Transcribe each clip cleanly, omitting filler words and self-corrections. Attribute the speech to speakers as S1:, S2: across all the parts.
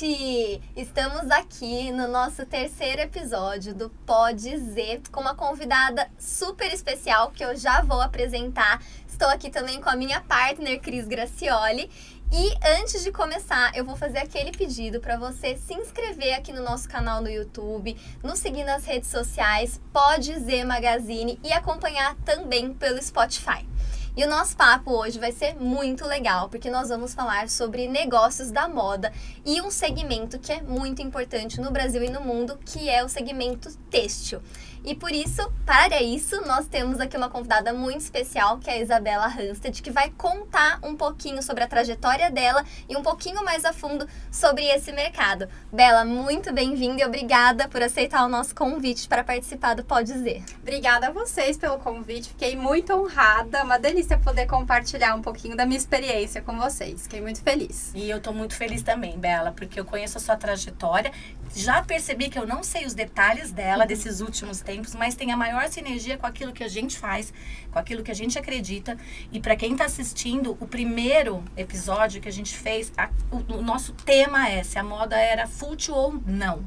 S1: gente! Estamos aqui no nosso terceiro episódio do Pode Z com uma convidada super especial que eu já vou apresentar. Estou aqui também com a minha partner, Cris Gracioli. E antes de começar, eu vou fazer aquele pedido para você se inscrever aqui no nosso canal no YouTube, nos seguir nas redes sociais, Pode Z Magazine e acompanhar também pelo Spotify. E o nosso papo hoje vai ser muito legal, porque nós vamos falar sobre negócios da moda e um segmento que é muito importante no Brasil e no mundo, que é o segmento têxtil. E por isso, para isso, nós temos aqui uma convidada muito especial, que é a Isabela Hanstedt, que vai contar um pouquinho sobre a trajetória dela e um pouquinho mais a fundo sobre esse mercado. Bela, muito bem-vinda e obrigada por aceitar o nosso convite para participar do Pode Z.
S2: Obrigada a vocês pelo convite, fiquei muito honrada, uma delícia poder compartilhar um pouquinho da minha experiência com vocês, fiquei muito feliz.
S3: E eu tô muito feliz também, Bela, porque eu conheço a sua trajetória, já percebi que eu não sei os detalhes dela desses últimos tempos, mas tem a maior sinergia com aquilo que a gente faz, com aquilo que a gente acredita. E para quem tá assistindo, o primeiro episódio que a gente fez, o nosso tema é se a moda era fútil ou não.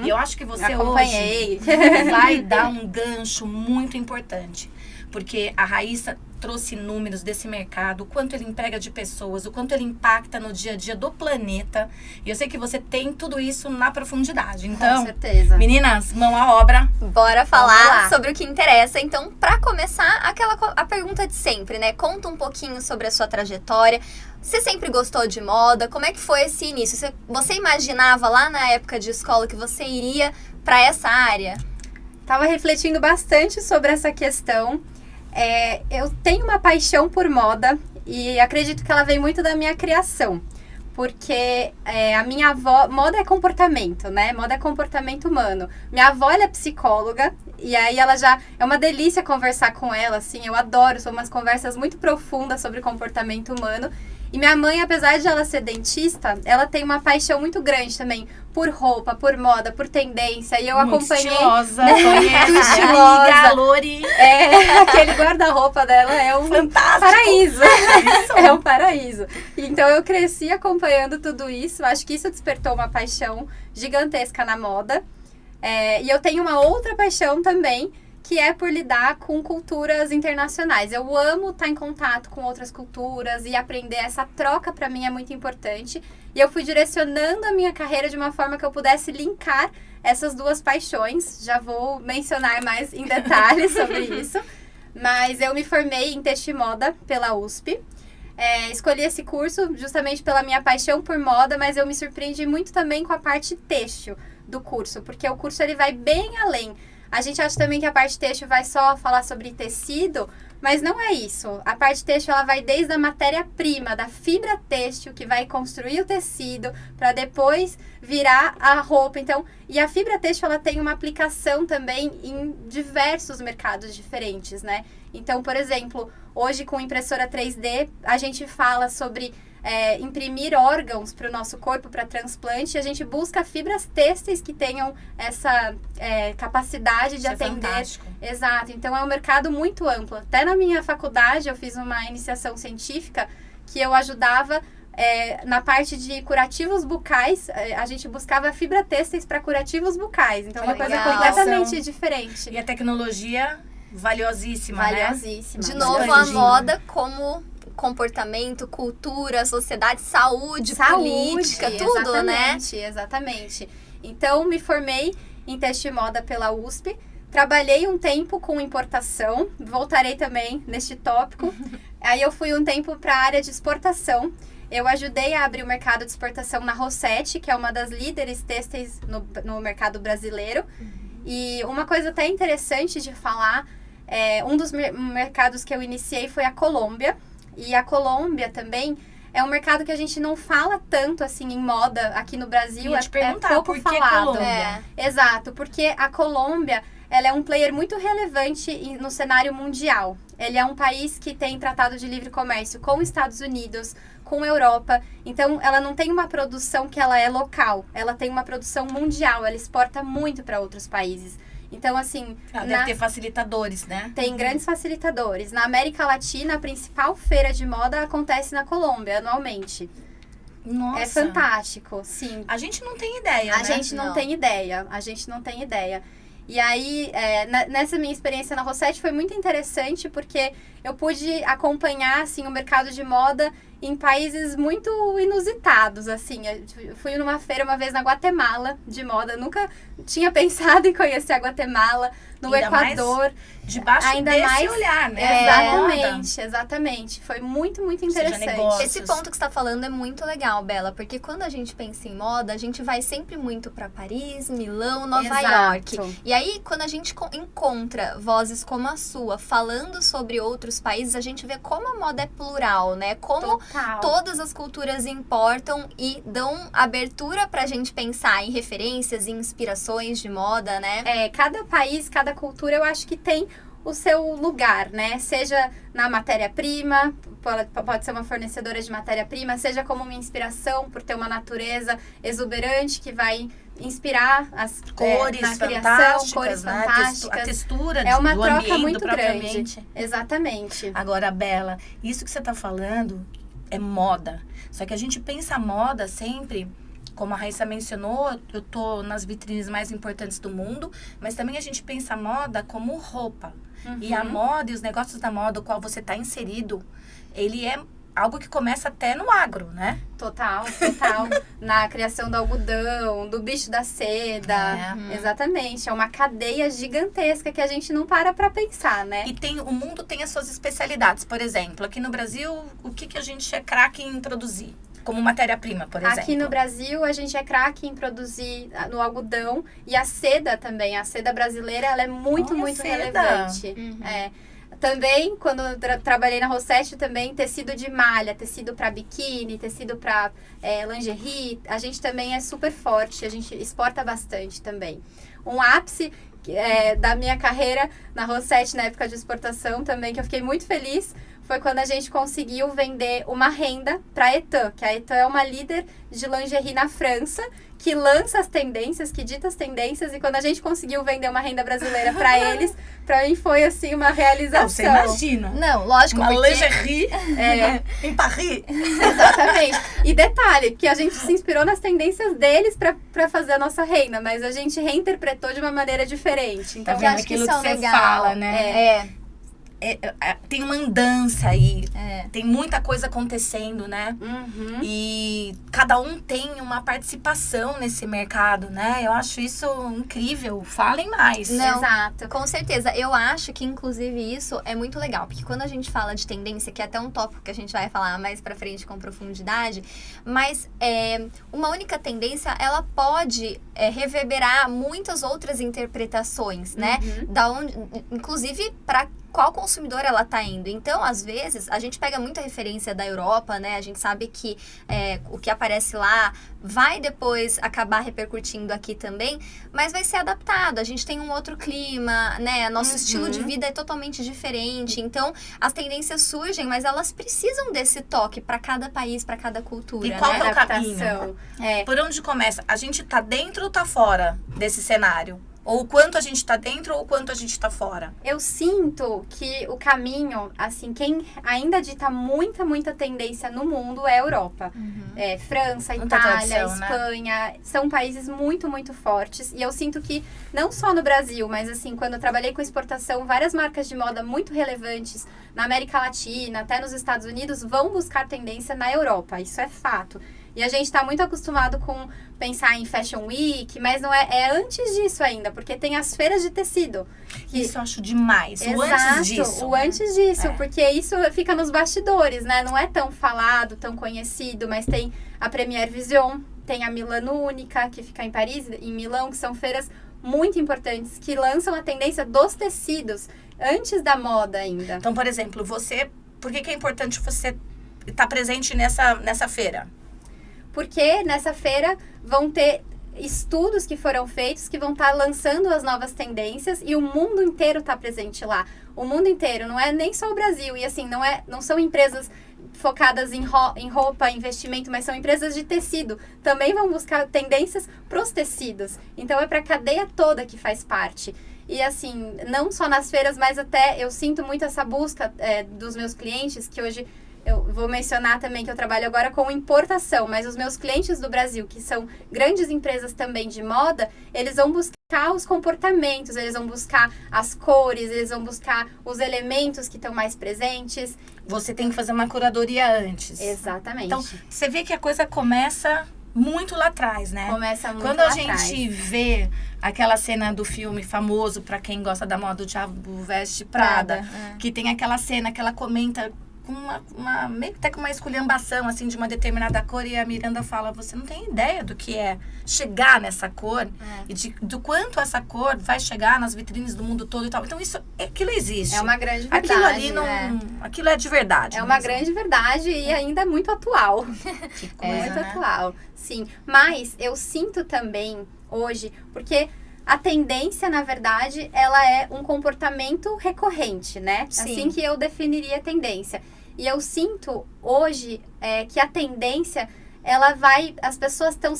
S3: E eu acho que você
S2: Acompanhei.
S3: hoje vai dar um gancho muito importante, porque a Raíssa trouxe números desse mercado, o quanto ele emprega de pessoas, o quanto ele impacta no dia a dia do planeta. E eu sei que você tem tudo isso na profundidade. Então,
S2: com certeza.
S3: Meninas, mão à obra.
S1: Bora falar sobre o que interessa. Então, para começar, a pergunta de sempre, né? Conta um pouquinho sobre a sua trajetória. Você sempre gostou de moda? Como é que foi esse início? Você imaginava lá na época de escola que você iria para essa área?
S2: Tava refletindo bastante sobre essa questão. Eu tenho uma paixão por moda e acredito que ela vem muito da minha criação. Porque a minha avó... Moda é comportamento, né? Moda é comportamento humano. Minha avó, ela é psicóloga e aí ela já... É uma delícia conversar com ela, assim. Eu adoro, são umas conversas muito profundas sobre comportamento humano. E minha mãe, apesar de ela ser dentista, ela tem uma paixão muito grande também por roupa, por moda, por tendência. E eu
S3: Muito
S2: acompanhei...
S3: estilosa,
S2: Muito
S3: estilosa. Amiga, Lori.
S2: Aquele guarda-roupa dela é um
S3: Fantástico.
S2: paraíso.
S3: Isso.
S2: É um paraíso. Então eu cresci acompanhando tudo isso. Acho que isso despertou uma paixão gigantesca na moda. E eu tenho uma outra paixão também, que é por lidar com culturas internacionais. Eu amo estar em contato com outras culturas e aprender. Essa troca, para mim, é muito importante. E eu fui direcionando a minha carreira de uma forma que eu pudesse linkar essas duas paixões. Já vou mencionar mais em detalhes sobre isso. Mas eu me formei em Têxtil e Moda pela USP. Escolhi esse curso justamente pela minha paixão por moda, mas eu me surpreendi muito também com a parte têxtil do curso, porque o curso ele vai bem além. A gente acha também que a parte têxtil vai só falar sobre tecido, mas não é isso. A parte têxtil ela vai desde a matéria-prima, da fibra têxtil, que vai construir o tecido, para depois virar a roupa. Então, e a fibra têxtil ela tem uma aplicação também em diversos mercados diferentes, né? Então, por exemplo, hoje com impressora 3D, a gente fala sobre... imprimir órgãos para o nosso corpo, para transplante, e a gente busca fibras têxteis que tenham essa capacidade de atender.
S3: Fantástico.
S2: Exato, então é um mercado muito amplo. Até na minha faculdade eu fiz uma iniciação científica que eu ajudava na parte de curativos bucais, a gente buscava fibra têxteis para curativos bucais, então é uma coisa
S1: Legal.
S2: completamente diferente.
S3: E a tecnologia valiosíssima,
S2: Valiosíssima.
S1: De novo, a moda como comportamento, cultura, sociedade, saúde, política, tudo, né?
S2: Exatamente. Então, me formei em Têxtil e Moda pela USP. Trabalhei um tempo com importação. Voltarei também neste tópico. Aí eu fui um tempo para a área de exportação. Eu ajudei a abrir o mercado de exportação na Rossete, que é uma das líderes têxteis no mercado brasileiro. E uma coisa até interessante de falar, um dos mercados que eu iniciei foi a Colômbia. E a Colômbia também é um mercado que a gente não fala tanto assim em moda aqui no Brasil.
S3: Ia te perguntar,
S2: pouco
S3: por que
S2: falado.
S3: Colômbia?
S2: Exato, porque a Colômbia ela é um player muito relevante no cenário mundial. Ele é um país que tem tratado de livre comércio com os Estados Unidos, com a Europa. Então, ela não tem uma produção que ela é local. Ela tem uma produção mundial. Ela exporta muito para outros países. Então, assim...
S3: Deve ter facilitadores, né?
S2: Tem grandes facilitadores. Na América Latina, a principal feira de moda acontece na Colômbia, anualmente.
S3: Nossa.
S2: É fantástico, sim.
S3: A gente não tem ideia,
S2: A
S3: né?
S2: gente não tem ideia. A gente não tem ideia. E aí, nessa minha experiência na Rossetti foi muito interessante porque eu pude acompanhar, assim, o mercado de moda em países muito inusitados, assim. Eu fui numa feira uma vez na Guatemala de moda. Eu nunca tinha pensado em conhecer a Guatemala, no
S3: Ainda mais
S2: Equador.
S3: Debaixo
S2: Ainda
S3: desse
S2: mais-
S3: olhar, né?
S2: Exatamente, exatamente. Foi muito, muito
S3: Seja
S2: interessante.
S3: negócio.
S1: Esse ponto que você tá falando é muito legal, Bela, porque quando a gente pensa em moda, a gente vai sempre muito pra Paris, Milão, Nova
S2: Exato.
S1: York. E aí, quando a gente encontra vozes como a sua, falando sobre outros países, a gente vê como a moda é plural, né? Como
S2: Total.
S1: todas as culturas importam e dão abertura pra gente pensar em referências e inspirações de moda, né?
S2: Cada país, cada cultura, eu acho que tem o seu lugar, né? Seja na matéria-prima, pode ser uma fornecedora de matéria-prima, seja como uma inspiração por ter uma natureza exuberante que vai inspirar as
S3: Cores
S2: na criação,
S3: fantásticas,
S2: cores
S3: né?
S2: fantásticas.
S3: A textura
S2: É uma
S3: do
S2: troca
S3: ambiente,
S2: muito
S3: do próprio
S2: grande.
S3: ambiente.
S2: Exatamente.
S3: Agora, Bela, isso que você tá falando é moda. Só que a gente pensa a moda sempre, como a Raíssa mencionou, eu tô nas vitrines mais importantes do mundo, mas também a gente pensa a moda como roupa. E a moda e os negócios da moda, o qual você tá inserido, ele é algo que começa até no agro, né?
S2: Total, total. Na criação do algodão, do bicho da seda. Exatamente. É uma cadeia gigantesca que a gente não para pra pensar, né?
S3: E o mundo tem as suas especialidades. Por exemplo, aqui no Brasil, o que a gente é craque em produzir? Como matéria-prima, por exemplo.
S2: Aqui no Brasil, a gente é craque em produzir no algodão e a seda também. A seda brasileira, ela é muito,
S3: Olha,
S2: muito
S3: seda.
S2: relevante. Também, quando eu trabalhei na Rossetti, também tecido de malha, tecido para biquíni, tecido para lingerie. A gente também é super forte, a gente exporta bastante também. Um ápice da minha carreira na Rossetti, na época de exportação também, que eu fiquei muito feliz, foi quando a gente conseguiu vender uma renda para a Etam, que a Etam é uma líder de lingerie na França, que lança as tendências, que dita as tendências, e quando a gente conseguiu vender uma renda brasileira para eles, para mim foi assim uma realização.
S3: Não, você imagina.
S1: Não, lógico,
S3: Uma
S1: porque...
S3: lingerie em Paris.
S2: Exatamente. E detalhe, que a gente se inspirou nas tendências deles para fazer a nossa renda, mas a gente reinterpretou de uma maneira diferente. Então,
S3: Tá vendo
S1: acho que
S3: aquilo
S1: isso
S3: que
S1: é
S3: você
S1: legal.
S3: fala, né? Tem uma andança aí. Tem muita coisa acontecendo, né? E cada um tem uma participação nesse mercado, né? Eu acho isso incrível. Falem mais.
S1: Não.
S2: Exato.
S1: Com certeza. Eu acho que, inclusive, isso é muito legal. Porque quando a gente fala de tendência, que é até um tópico que a gente vai falar mais pra frente com profundidade, mas uma única tendência, ela pode reverberar muitas outras interpretações, né? Inclusive, para qual consumidor ela tá indo. Então, às vezes, a gente pega muita referência da Europa, né? A gente sabe que o que aparece lá vai depois acabar repercutindo aqui também, mas vai ser adaptado. A gente tem um outro clima, né? Nosso estilo de vida é totalmente diferente. Então, as tendências surgem, mas elas precisam desse toque para cada país, para cada cultura,
S3: E qual
S1: né?
S3: que é o
S2: Adaptação.
S3: caminho? Por onde começa? A gente tá dentro ou tá fora desse cenário? Ou o quanto a gente tá dentro ou o quanto a gente tá fora?
S2: Eu sinto que o caminho, assim, quem ainda dita muita tendência no mundo é a Europa. França,
S3: Muita
S2: Itália,
S3: tradição, né?
S2: Espanha, são países muito fortes. E eu sinto que, não só no Brasil, mas assim, quando eu trabalhei com exportação, várias marcas de moda muito relevantes na América Latina, até nos Estados Unidos, vão buscar tendência na Europa. Isso é fato. E a gente está muito acostumado com pensar em Fashion Week, mas não é antes disso ainda, porque tem as feiras de tecido.
S3: Isso eu acho demais. O
S2: Exato,
S3: antes disso.
S2: o antes disso, porque isso fica nos bastidores, né? Não é tão falado, tão conhecido, mas tem a Premiere Vision, tem a Milano Única, que fica em Paris, em Milão, que são feiras muito importantes, que lançam a tendência dos tecidos antes da moda ainda.
S3: Então, por exemplo, por que é importante você estar presente nessa feira?
S2: Porque nessa feira vão ter estudos que foram feitos que vão estar lançando as novas tendências e o mundo inteiro está presente lá. O mundo inteiro, não é nem só o Brasil. E assim, não são empresas focadas em roupa, investimento, mas são empresas de tecido. Também vão buscar tendências para os tecidos. Então é para a cadeia toda que faz parte. E assim, não só nas feiras, mas até eu sinto muito essa busca dos meus clientes, que hoje Eu vou mencionar também que eu trabalho agora com importação, mas os meus clientes do Brasil, que são grandes empresas também de moda, eles vão buscar os comportamentos, eles vão buscar as cores, eles vão buscar os elementos que estão mais presentes.
S3: Você tem que fazer uma curadoria antes.
S2: Exatamente.
S3: Então, você vê que a coisa começa muito lá atrás, né?
S2: Começa muito
S3: Quando
S2: lá
S3: a gente
S2: atrás.
S3: vê aquela cena do filme famoso, pra quem gosta da moda, O Diabo Veste Prada, que tem aquela cena que ela comenta com meio que até com uma esculhambação, assim, de uma determinada cor, e a Miranda fala, você não tem ideia do que é chegar nessa cor e do quanto essa cor vai chegar nas vitrines do mundo todo e tal. Então, aquilo existe.
S2: É uma grande verdade.
S3: Aquilo ali não... Aquilo é de verdade.
S2: É uma
S3: mesmo.
S2: grande verdade e ainda muito atual.
S3: Que coisa,
S2: Muito
S3: né?
S2: atual, sim. Mas eu sinto também hoje, porque a tendência, na verdade, ela é um comportamento recorrente, né?
S1: Sim.
S2: Assim que eu definiria a tendência. E eu sinto hoje que a tendência, ela vai... As pessoas estão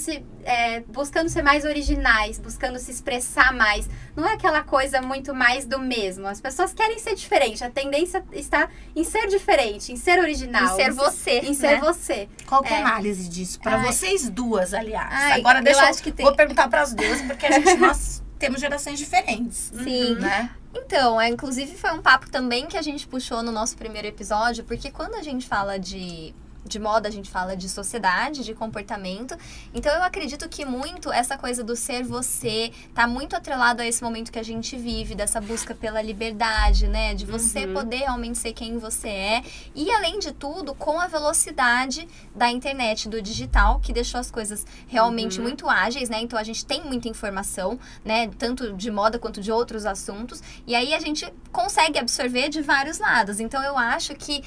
S2: buscando ser mais originais, buscando se expressar mais. Não é aquela coisa muito mais do mesmo. As pessoas querem ser diferentes. A tendência está em ser diferente, em ser original.
S1: Em ser você,
S2: Em ser
S1: né?
S2: você.
S3: Qual que é a análise disso? Para vocês duas, aliás.
S1: Ai,
S3: Agora
S1: eu
S3: deixa
S1: acho que tem.
S3: vou perguntar para as duas, porque nós temos gerações diferentes.
S1: Sim.
S3: Né?
S1: Então, inclusive foi um papo também que a gente puxou no nosso primeiro episódio, porque quando a gente fala de moda, a gente fala de sociedade, de comportamento. Então, eu acredito que muito essa coisa do ser você tá muito atrelado a esse momento que a gente vive, dessa busca pela liberdade, né? De você poder realmente ser quem você é. E, além de tudo, com a velocidade da internet, do digital, que deixou as coisas realmente muito ágeis, né? Então, a gente tem muita informação, né? Tanto de moda quanto de outros assuntos. E aí, a gente consegue absorver de vários lados. Então, eu acho que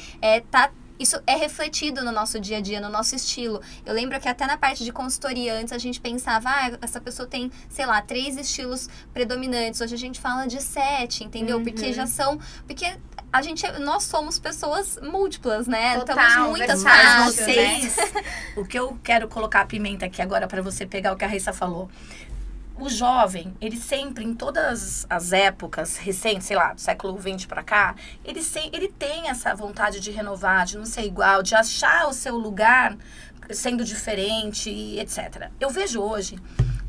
S1: isso é refletido no nosso dia a dia, no nosso estilo. Eu lembro que até na parte de consultoria, antes a gente pensava, essa pessoa tem, sei lá, 3 estilos predominantes. Hoje a gente fala de 7, entendeu? Porque porque nós somos pessoas múltiplas, né?
S2: Total,
S1: Estamos muitas
S2: versátil,
S3: Mas
S1: faces.
S3: vocês, o que eu quero colocar a pimenta aqui agora para você pegar o que a Raíssa falou. O jovem, ele sempre, em todas as épocas recentes, sei lá, do século XX para cá, ele tem essa vontade de renovar, de não ser igual, de achar o seu lugar sendo diferente, etc. Eu vejo hoje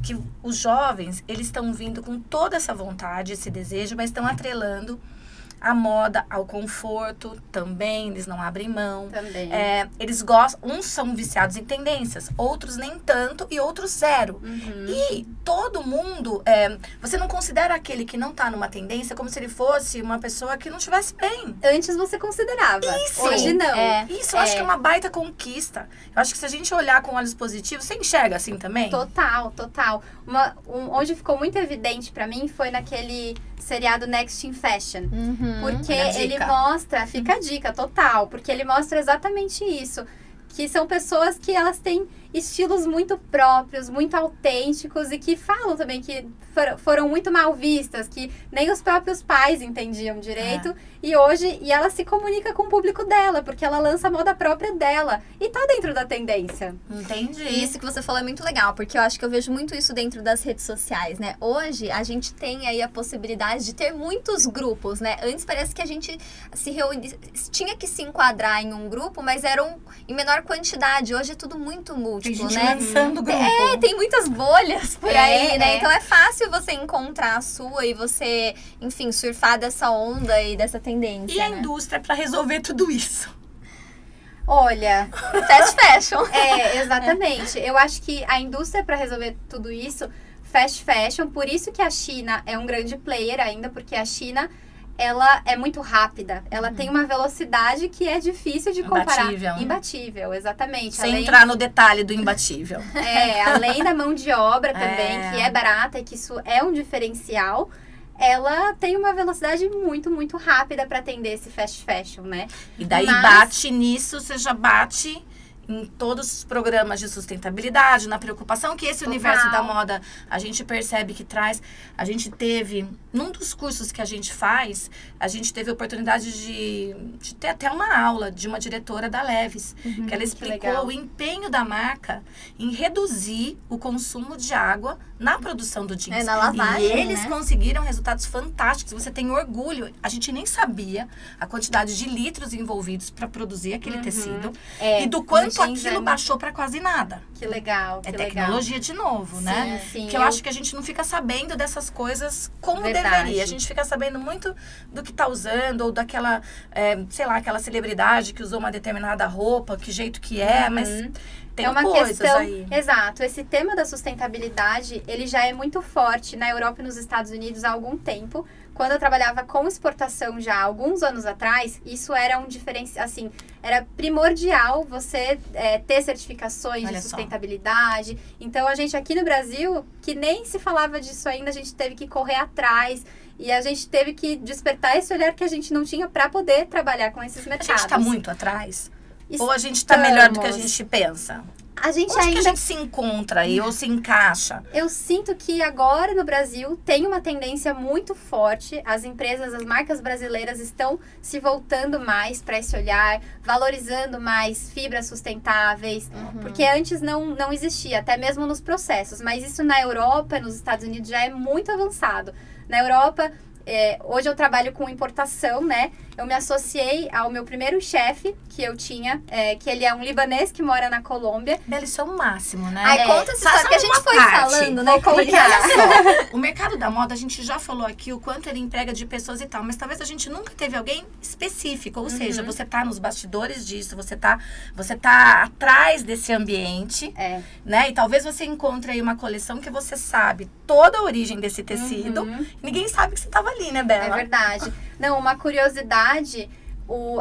S3: que os jovens, eles estão vindo com toda essa vontade, esse desejo, mas estão atrelando a moda ao conforto também, eles não abrem mão.
S2: Também.
S3: Eles gostam, uns são viciados em tendências, outros nem tanto e outros zero. E todo mundo, você não considera aquele que não tá numa tendência como se ele fosse uma pessoa que não estivesse bem.
S2: Antes você considerava.
S3: Isso.
S2: Hoje não.
S3: Isso eu acho que é uma baita conquista. Eu acho que se a gente olhar com olhos positivos, você enxerga assim também?
S2: Total, total. Onde ficou muito evidente pra mim foi naquele seriado Next in Fashion. Porque
S3: Olha a dica.
S2: ele mostra, fica a dica total, porque ele mostra exatamente isso. Que são pessoas que elas têm estilos muito próprios, muito autênticos e que falam também que foram muito mal vistas, que nem os próprios pais entendiam direito. E ela se comunica com o público dela, porque ela lança a moda própria dela. E tá dentro da tendência.
S3: Entendi.
S1: E isso que você falou é muito legal, porque eu acho que eu vejo muito isso dentro das redes sociais, né? Hoje, a gente tem aí a possibilidade de ter muitos grupos, né? Antes parece que a gente se reunia, tinha que se enquadrar em um grupo, mas eram em menor quantidade. Hoje é tudo muito
S3: Tem
S1: múltiplo,
S3: gente
S1: né?
S3: lançando grupo.
S1: Tem muitas bolhas por aí, né?
S2: é.
S1: Então é fácil você encontrar a sua e você, enfim, surfar dessa onda e dessa tendência,
S3: E a
S1: né?
S3: indústria para resolver tudo isso?
S2: Olha,
S1: Fast fashion.
S2: exatamente. Eu acho que a indústria, para resolver tudo isso, fast fashion, por isso que a China é um grande player ainda, porque a China, ela é muito rápida. Ela tem uma velocidade que é difícil de comparar.
S3: Imbatível.
S2: Imbatível, exatamente.
S3: Sem entrar no detalhe do imbatível.
S2: Além da mão de obra também, que é barata e que isso é um diferencial, ela tem uma velocidade muito, muito rápida para atender esse fast fashion, né?
S3: E daí
S2: Mas-
S3: bate nisso, você já bate em todos os programas de sustentabilidade, na preocupação que esse universo da moda a gente percebe que traz. A gente teve, num dos cursos que a gente faz, a gente teve a oportunidade de ter até uma aula de uma diretora da Levi's, que ela explicou o empenho da marca em reduzir o consumo de água na produção do jeans.
S1: Na lavagem,
S3: e eles conseguiram resultados fantásticos. Você tem orgulho. A gente nem sabia a quantidade de litros envolvidos para produzir aquele tecido e do quanto aquilo baixou para quase nada.
S2: Que legal, que
S3: tecnologia de novo, né?
S2: Sim,
S3: que eu acho que a gente não fica sabendo dessas coisas como deveria. A gente fica sabendo muito do que tá usando, ou daquela, sei lá, aquela celebridade que usou uma determinada roupa, que jeito que é, mas tem
S2: uma
S3: coisas
S2: questão,
S3: aí.
S2: Exato. Esse tema da sustentabilidade, ele já é muito forte na Europa e nos Estados Unidos há algum tempo. Quando eu trabalhava com exportação já há alguns anos atrás, isso era um diferencial, assim, era primordial você ter certificações de sustentabilidade. Então, a gente aqui no Brasil, que nem se falava disso ainda, a gente teve que correr atrás e a gente teve que despertar esse olhar que a gente não tinha para poder trabalhar com esses mercados.
S3: A gente está muito atrás? Ou a gente está melhor do que a gente pensa?
S2: A gente
S3: Onde que a gente se encontra aí, ou se encaixa?
S2: Eu sinto que agora no Brasil tem uma tendência muito forte. As empresas, as marcas brasileiras estão se voltando mais para esse olhar, valorizando mais fibras sustentáveis, porque antes não existia, até mesmo nos processos. Mas isso na Europa, nos Estados Unidos já é muito avançado. Na Europa, hoje eu trabalho com importação, né? Eu me associei ao meu primeiro chefe que eu tinha, que ele é um libanês que mora na Colômbia.
S3: Isso é o máximo, né?
S1: Ai, conta essa história que a gente foi falando, né?
S3: Porque, olha só, o mercado da moda, a gente já falou aqui o quanto ele emprega de pessoas e tal, mas talvez a gente nunca teve alguém específico, ou seja, você tá nos bastidores disso, você tá atrás desse ambiente, né? E talvez você encontre aí uma coleção que você sabe toda a origem desse tecido, e ninguém sabe que você tava ali, né, Bela?
S2: É verdade. Não, uma curiosidade,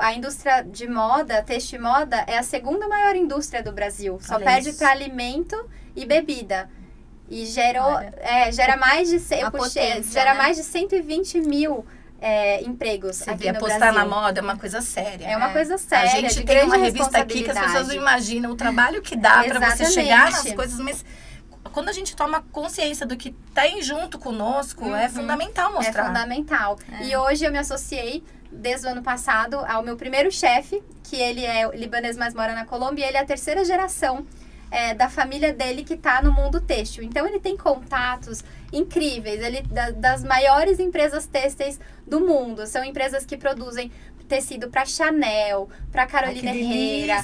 S2: a indústria de moda, têxtil e moda, é a segunda maior indústria do Brasil. Só perde para alimento e bebida. E gera mais de... gera mais de 120 mil empregos aqui no Brasil.
S3: Apostar na moda é uma coisa séria.
S2: É uma coisa séria.
S3: A gente tem uma revista aqui que as pessoas não imaginam o trabalho que dá para você chegar nas coisas, mas... Quando a gente toma consciência do que tem junto conosco, é fundamental mostrar.
S2: É fundamental. E hoje eu me associei, desde o ano passado, ao meu primeiro chefe, que ele é libanês, mas mora na Colômbia, e ele é a terceira geração da família dele que está no mundo têxtil. Então, ele tem contatos incríveis, das maiores empresas têxteis do mundo. São empresas que produzem tecido para Chanel, para Carolina Herrera.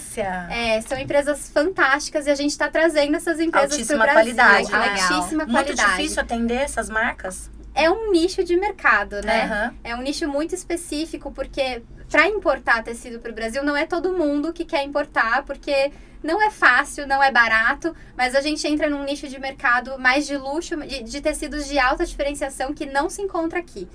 S2: São empresas fantásticas e a gente está trazendo essas empresas para o Brasil.
S3: Qualidade,
S2: altíssima qualidade.
S3: Muito difícil atender essas marcas?
S2: É um nicho de mercado, né? É um nicho muito específico, porque para importar tecido para o Brasil não é todo mundo que quer importar, porque não é fácil, não é barato, mas a gente entra num nicho de mercado mais de luxo, de tecidos de alta diferenciação que não se encontra aqui.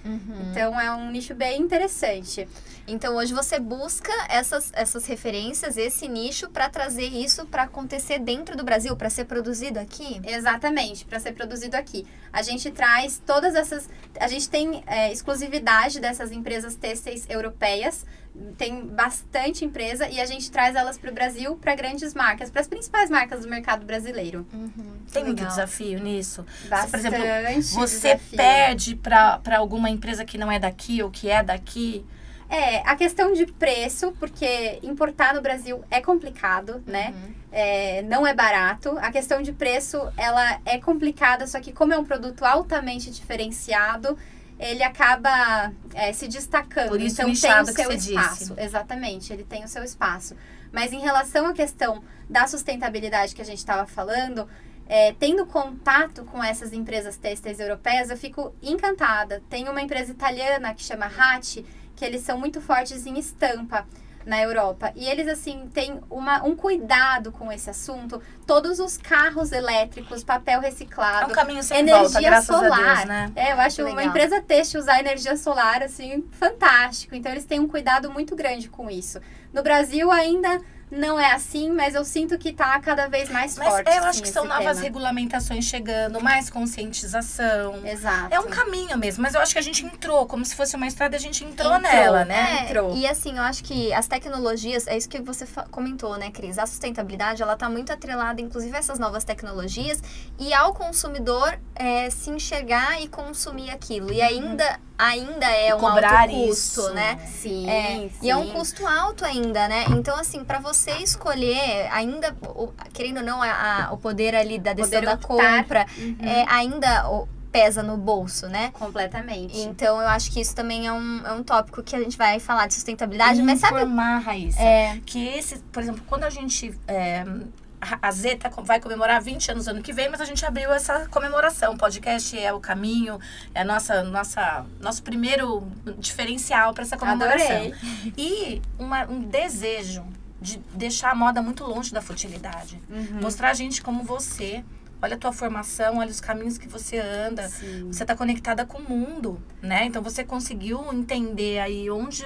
S2: Então, é um nicho bem interessante.
S1: Então, hoje você busca essas referências, esse nicho, para trazer isso para acontecer dentro do Brasil, para ser produzido aqui?
S2: Exatamente, para ser produzido aqui. A gente traz todas essas... A gente tem exclusividade dessas empresas têxteis europeias, tem bastante empresa e a gente traz elas para o Brasil, para grandes marcas, para as principais marcas do mercado brasileiro.
S3: Tem muito desafio nisso?
S2: Bastante.
S3: Por exemplo, você perde para alguma empresa que não é daqui ou que é daqui?
S2: A questão de preço, porque importar no Brasil é complicado, né? Não é barato. A questão de preço, ela é complicada, só que como é um produto altamente diferenciado, ele acaba se destacando.
S3: Por isso,
S2: então
S3: nichado
S2: tem o seu
S3: que você
S2: espaço.
S3: disse.
S2: Exatamente, ele tem o seu espaço. Mas em relação à questão da sustentabilidade que a gente estava falando, tendo contato com essas empresas têxteis europeias, eu fico encantada. Tem uma empresa italiana que chama Hatti, que eles são muito fortes em estampa na Europa. E eles, assim, têm um cuidado com esse assunto. Todos os carros elétricos, papel reciclado,
S3: é um caminho sem
S2: energia
S3: volta, graças
S2: solar.
S3: a Deus, né?
S2: Eu acho uma empresa têxtil usar energia solar, assim, fantástico. Então, eles têm um cuidado muito grande com isso. No Brasil, ainda não é assim, mas eu sinto que tá cada vez mais
S3: Mas
S2: forte.
S3: eu acho
S2: sim,
S3: que são
S2: esse
S3: novas
S2: tema.
S3: regulamentações chegando, mais conscientização.
S2: Exato.
S3: É um caminho mesmo, mas eu acho que a gente entrou, como se fosse uma estrada, a gente entrou
S2: Entrou.
S3: nela, né?
S2: Entrou.
S1: E assim, eu acho que as tecnologias, é isso que você comentou, né, Cris? A sustentabilidade, ela tá muito atrelada, inclusive, a essas novas tecnologias e ao consumidor se enxergar e consumir aquilo. E ainda é um
S3: Cobrar
S1: alto custo,
S3: isso.
S1: né?
S2: Sim,
S1: E é um custo alto ainda, né? Então, assim, pra você escolher, ainda, querendo ou não, o poder ali da decisão
S2: Poder
S1: da
S2: optar.
S1: compra, ainda pesa no bolso, né?
S2: Completamente.
S1: Então, eu acho que isso também é um tópico que a gente vai falar de sustentabilidade, mas sabe...
S3: Informar, Raíssa, que esse, por exemplo, quando a gente... a Zeta vai comemorar 20 anos ano que vem, mas a gente abriu essa comemoração. O podcast é o caminho, é nosso primeiro diferencial para essa comemoração.
S2: Adorei.
S3: E um desejo de deixar a moda muito longe da futilidade. Mostrar a gente como você. Olha a tua formação, olha os caminhos que você anda.
S2: Sim.
S3: Você está conectada com o mundo, né? Então, você conseguiu entender aí onde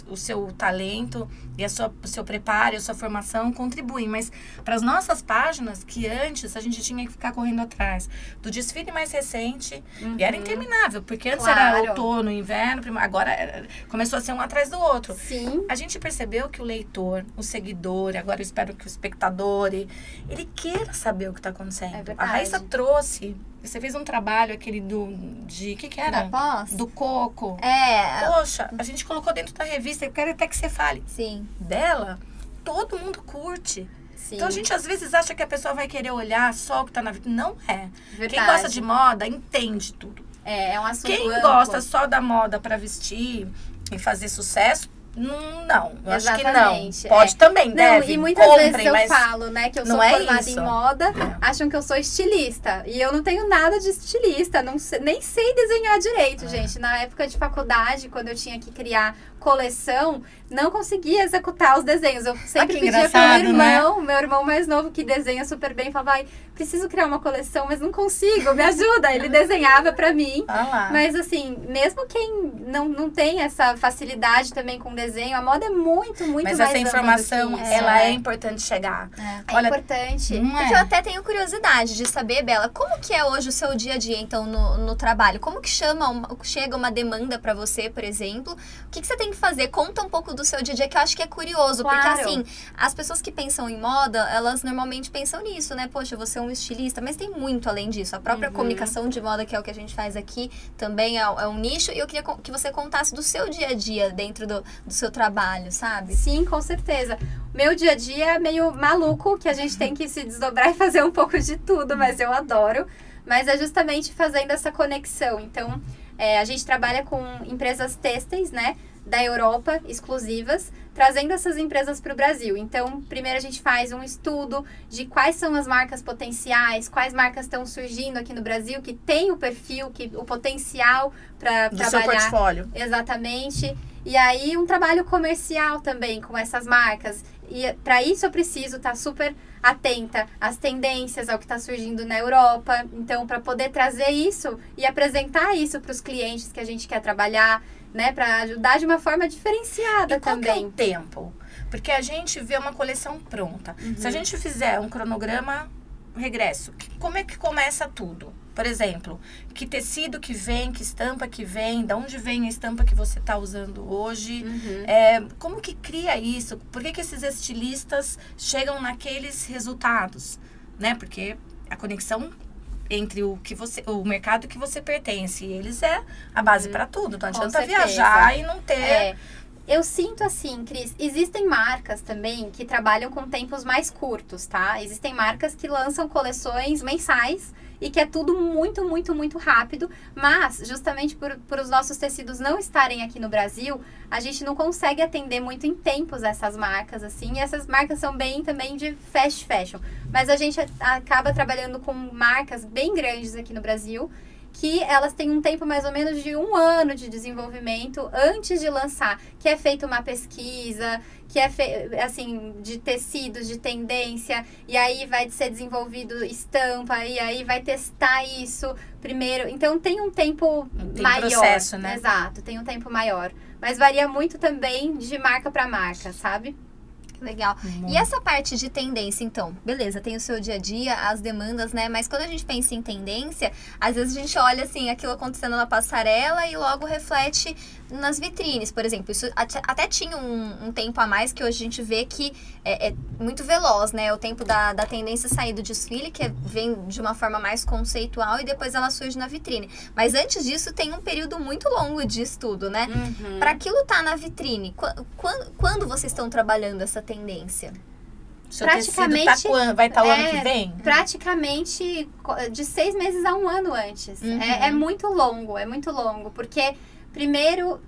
S3: o seu talento e o seu preparo e a sua formação contribuem. Mas para as nossas páginas, que antes a gente tinha que ficar correndo atrás do desfile mais recente, e era interminável, porque antes era outono, inverno, agora começou a ser um atrás do outro.
S2: Sim.
S3: A gente percebeu que o leitor, o seguidor, agora eu espero que o espectador, ele queira saber o que está acontecendo.
S2: É verdade.
S3: A Raíssa trouxe. Você fez um trabalho, aquele de... que era?
S1: Da pós?
S3: Do coco.
S1: É.
S3: Poxa, a gente colocou dentro da revista. Eu quero até que você fale
S1: Sim.
S3: dela. Todo mundo curte.
S2: Sim.
S3: Então, a gente às vezes acha que a pessoa vai querer olhar só o que tá na vida. Não é.
S2: Verdade.
S3: Quem gosta de moda, entende tudo.
S2: É um assunto
S3: Quem
S2: amplo.
S3: gosta só da moda pra vestir e fazer sucesso, não. Eu acho que não.
S2: Exatamente,
S3: Pode também,
S2: Não,
S3: deve.
S2: e muitas
S3: comprem,
S2: vezes eu
S3: mas
S2: falo, né, que eu sou
S3: não é
S2: formada
S3: isso.
S2: em moda, acham que eu sou estilista. E eu não tenho nada de estilista, nem sei desenhar direito, gente. Na época de faculdade, quando eu tinha que criar coleção, não conseguia executar os desenhos. Eu sempre
S3: que
S2: pedia
S3: engraçado,
S2: pro meu irmão mais novo, que desenha super bem, falava, ai, preciso criar uma coleção, mas não consigo, me ajuda. Ele desenhava pra mim.
S3: Ah lá.
S2: Mas assim, mesmo quem não tem essa facilidade também com desenho, a moda é muito
S3: Mas
S2: mais
S3: essa
S2: ampla
S3: informação,
S2: do que isso.
S3: ela é importante chegar.
S1: É.
S2: É
S3: Olha,
S2: importante.
S3: não
S1: Porque eu
S3: é?
S1: até tenho curiosidade de saber, Bela, como que é hoje o seu dia a dia, então, no trabalho? Como que chega uma demanda pra você, por exemplo? O que você tem que fazer? Conta um pouco do seu dia a dia, que eu acho que é curioso.
S2: Claro.
S1: Porque, assim, as pessoas que pensam em moda, elas normalmente pensam nisso, né? Poxa, eu vou ser um estilista. Mas tem muito além disso. A própria comunicação de moda, que é o que a gente faz aqui, também é um nicho. E eu queria que você contasse do seu dia a dia dentro do seu trabalho, sabe?
S2: Sim, com certeza. Meu dia a dia é meio maluco, que a gente tem que se desdobrar e fazer um pouco de tudo, mas eu adoro. Mas é justamente fazendo essa conexão. Então, a gente trabalha com empresas têxteis, né, da Europa, exclusivas, trazendo essas empresas para o Brasil. Então, primeiro a gente faz um estudo de quais são as marcas potenciais, quais marcas estão surgindo aqui no Brasil, que tem o perfil, o potencial para
S3: Do
S2: trabalhar.
S3: seu portfólio.
S2: Exatamente. E aí, um trabalho comercial também com essas marcas. E para isso eu preciso estar super atenta às tendências, ao que está surgindo na Europa. Então, para poder trazer isso e apresentar isso para os clientes que a gente quer trabalhar, né? Para ajudar de uma forma diferenciada
S3: E qual que é
S2: também.
S3: o tempo? Porque a gente vê uma coleção pronta. Se a gente fizer um cronograma regresso, como é que começa tudo? Por exemplo, que tecido que vem, que estampa que vem, de onde vem a estampa que você está usando hoje, como que cria isso? Por que esses estilistas chegam naqueles resultados? Né? Porque a conexão entre o mercado que você pertence, eles é a base para tudo. Não adianta
S2: certeza.
S3: viajar e não ter...
S2: Eu sinto assim, Cris, existem marcas também que trabalham com tempos mais curtos, tá? Existem marcas que lançam coleções mensais e que é tudo muito, muito, muito rápido, mas justamente por os nossos tecidos não estarem aqui no Brasil, a gente não consegue atender muito em tempos essas marcas, assim, e essas marcas são bem também de fast fashion, mas a gente acaba trabalhando com marcas bem grandes aqui no Brasil, que elas têm um tempo mais ou menos de 1 ano de desenvolvimento antes de lançar, que é feita uma pesquisa, que é assim, de tecidos, de tendência, e aí vai ser desenvolvido estampa, e aí vai testar isso primeiro. Então tem um tempo maior.
S3: Processo, né?
S2: Exato, tem um tempo maior. Mas varia muito também de marca para marca, sabe?
S1: Legal. E essa parte de tendência, então, beleza, tem o seu dia a dia, as demandas, né? Mas quando a gente pensa em tendência, às vezes a gente olha, assim, aquilo acontecendo na passarela e logo reflete nas vitrines, por exemplo. Isso até tinha um tempo a mais, que hoje a gente vê que é muito veloz, né? O tempo da tendência sair do desfile, que vem de uma forma mais conceitual e depois ela surge na vitrine. Mas antes disso, tem um período muito longo de estudo, né? Para aquilo estar na vitrine, quando vocês estão trabalhando essa tendência?
S3: Seu praticamente vai estar o ano que vem?
S2: Praticamente de 6 meses a 1 ano antes. É muito longo, porque primeiro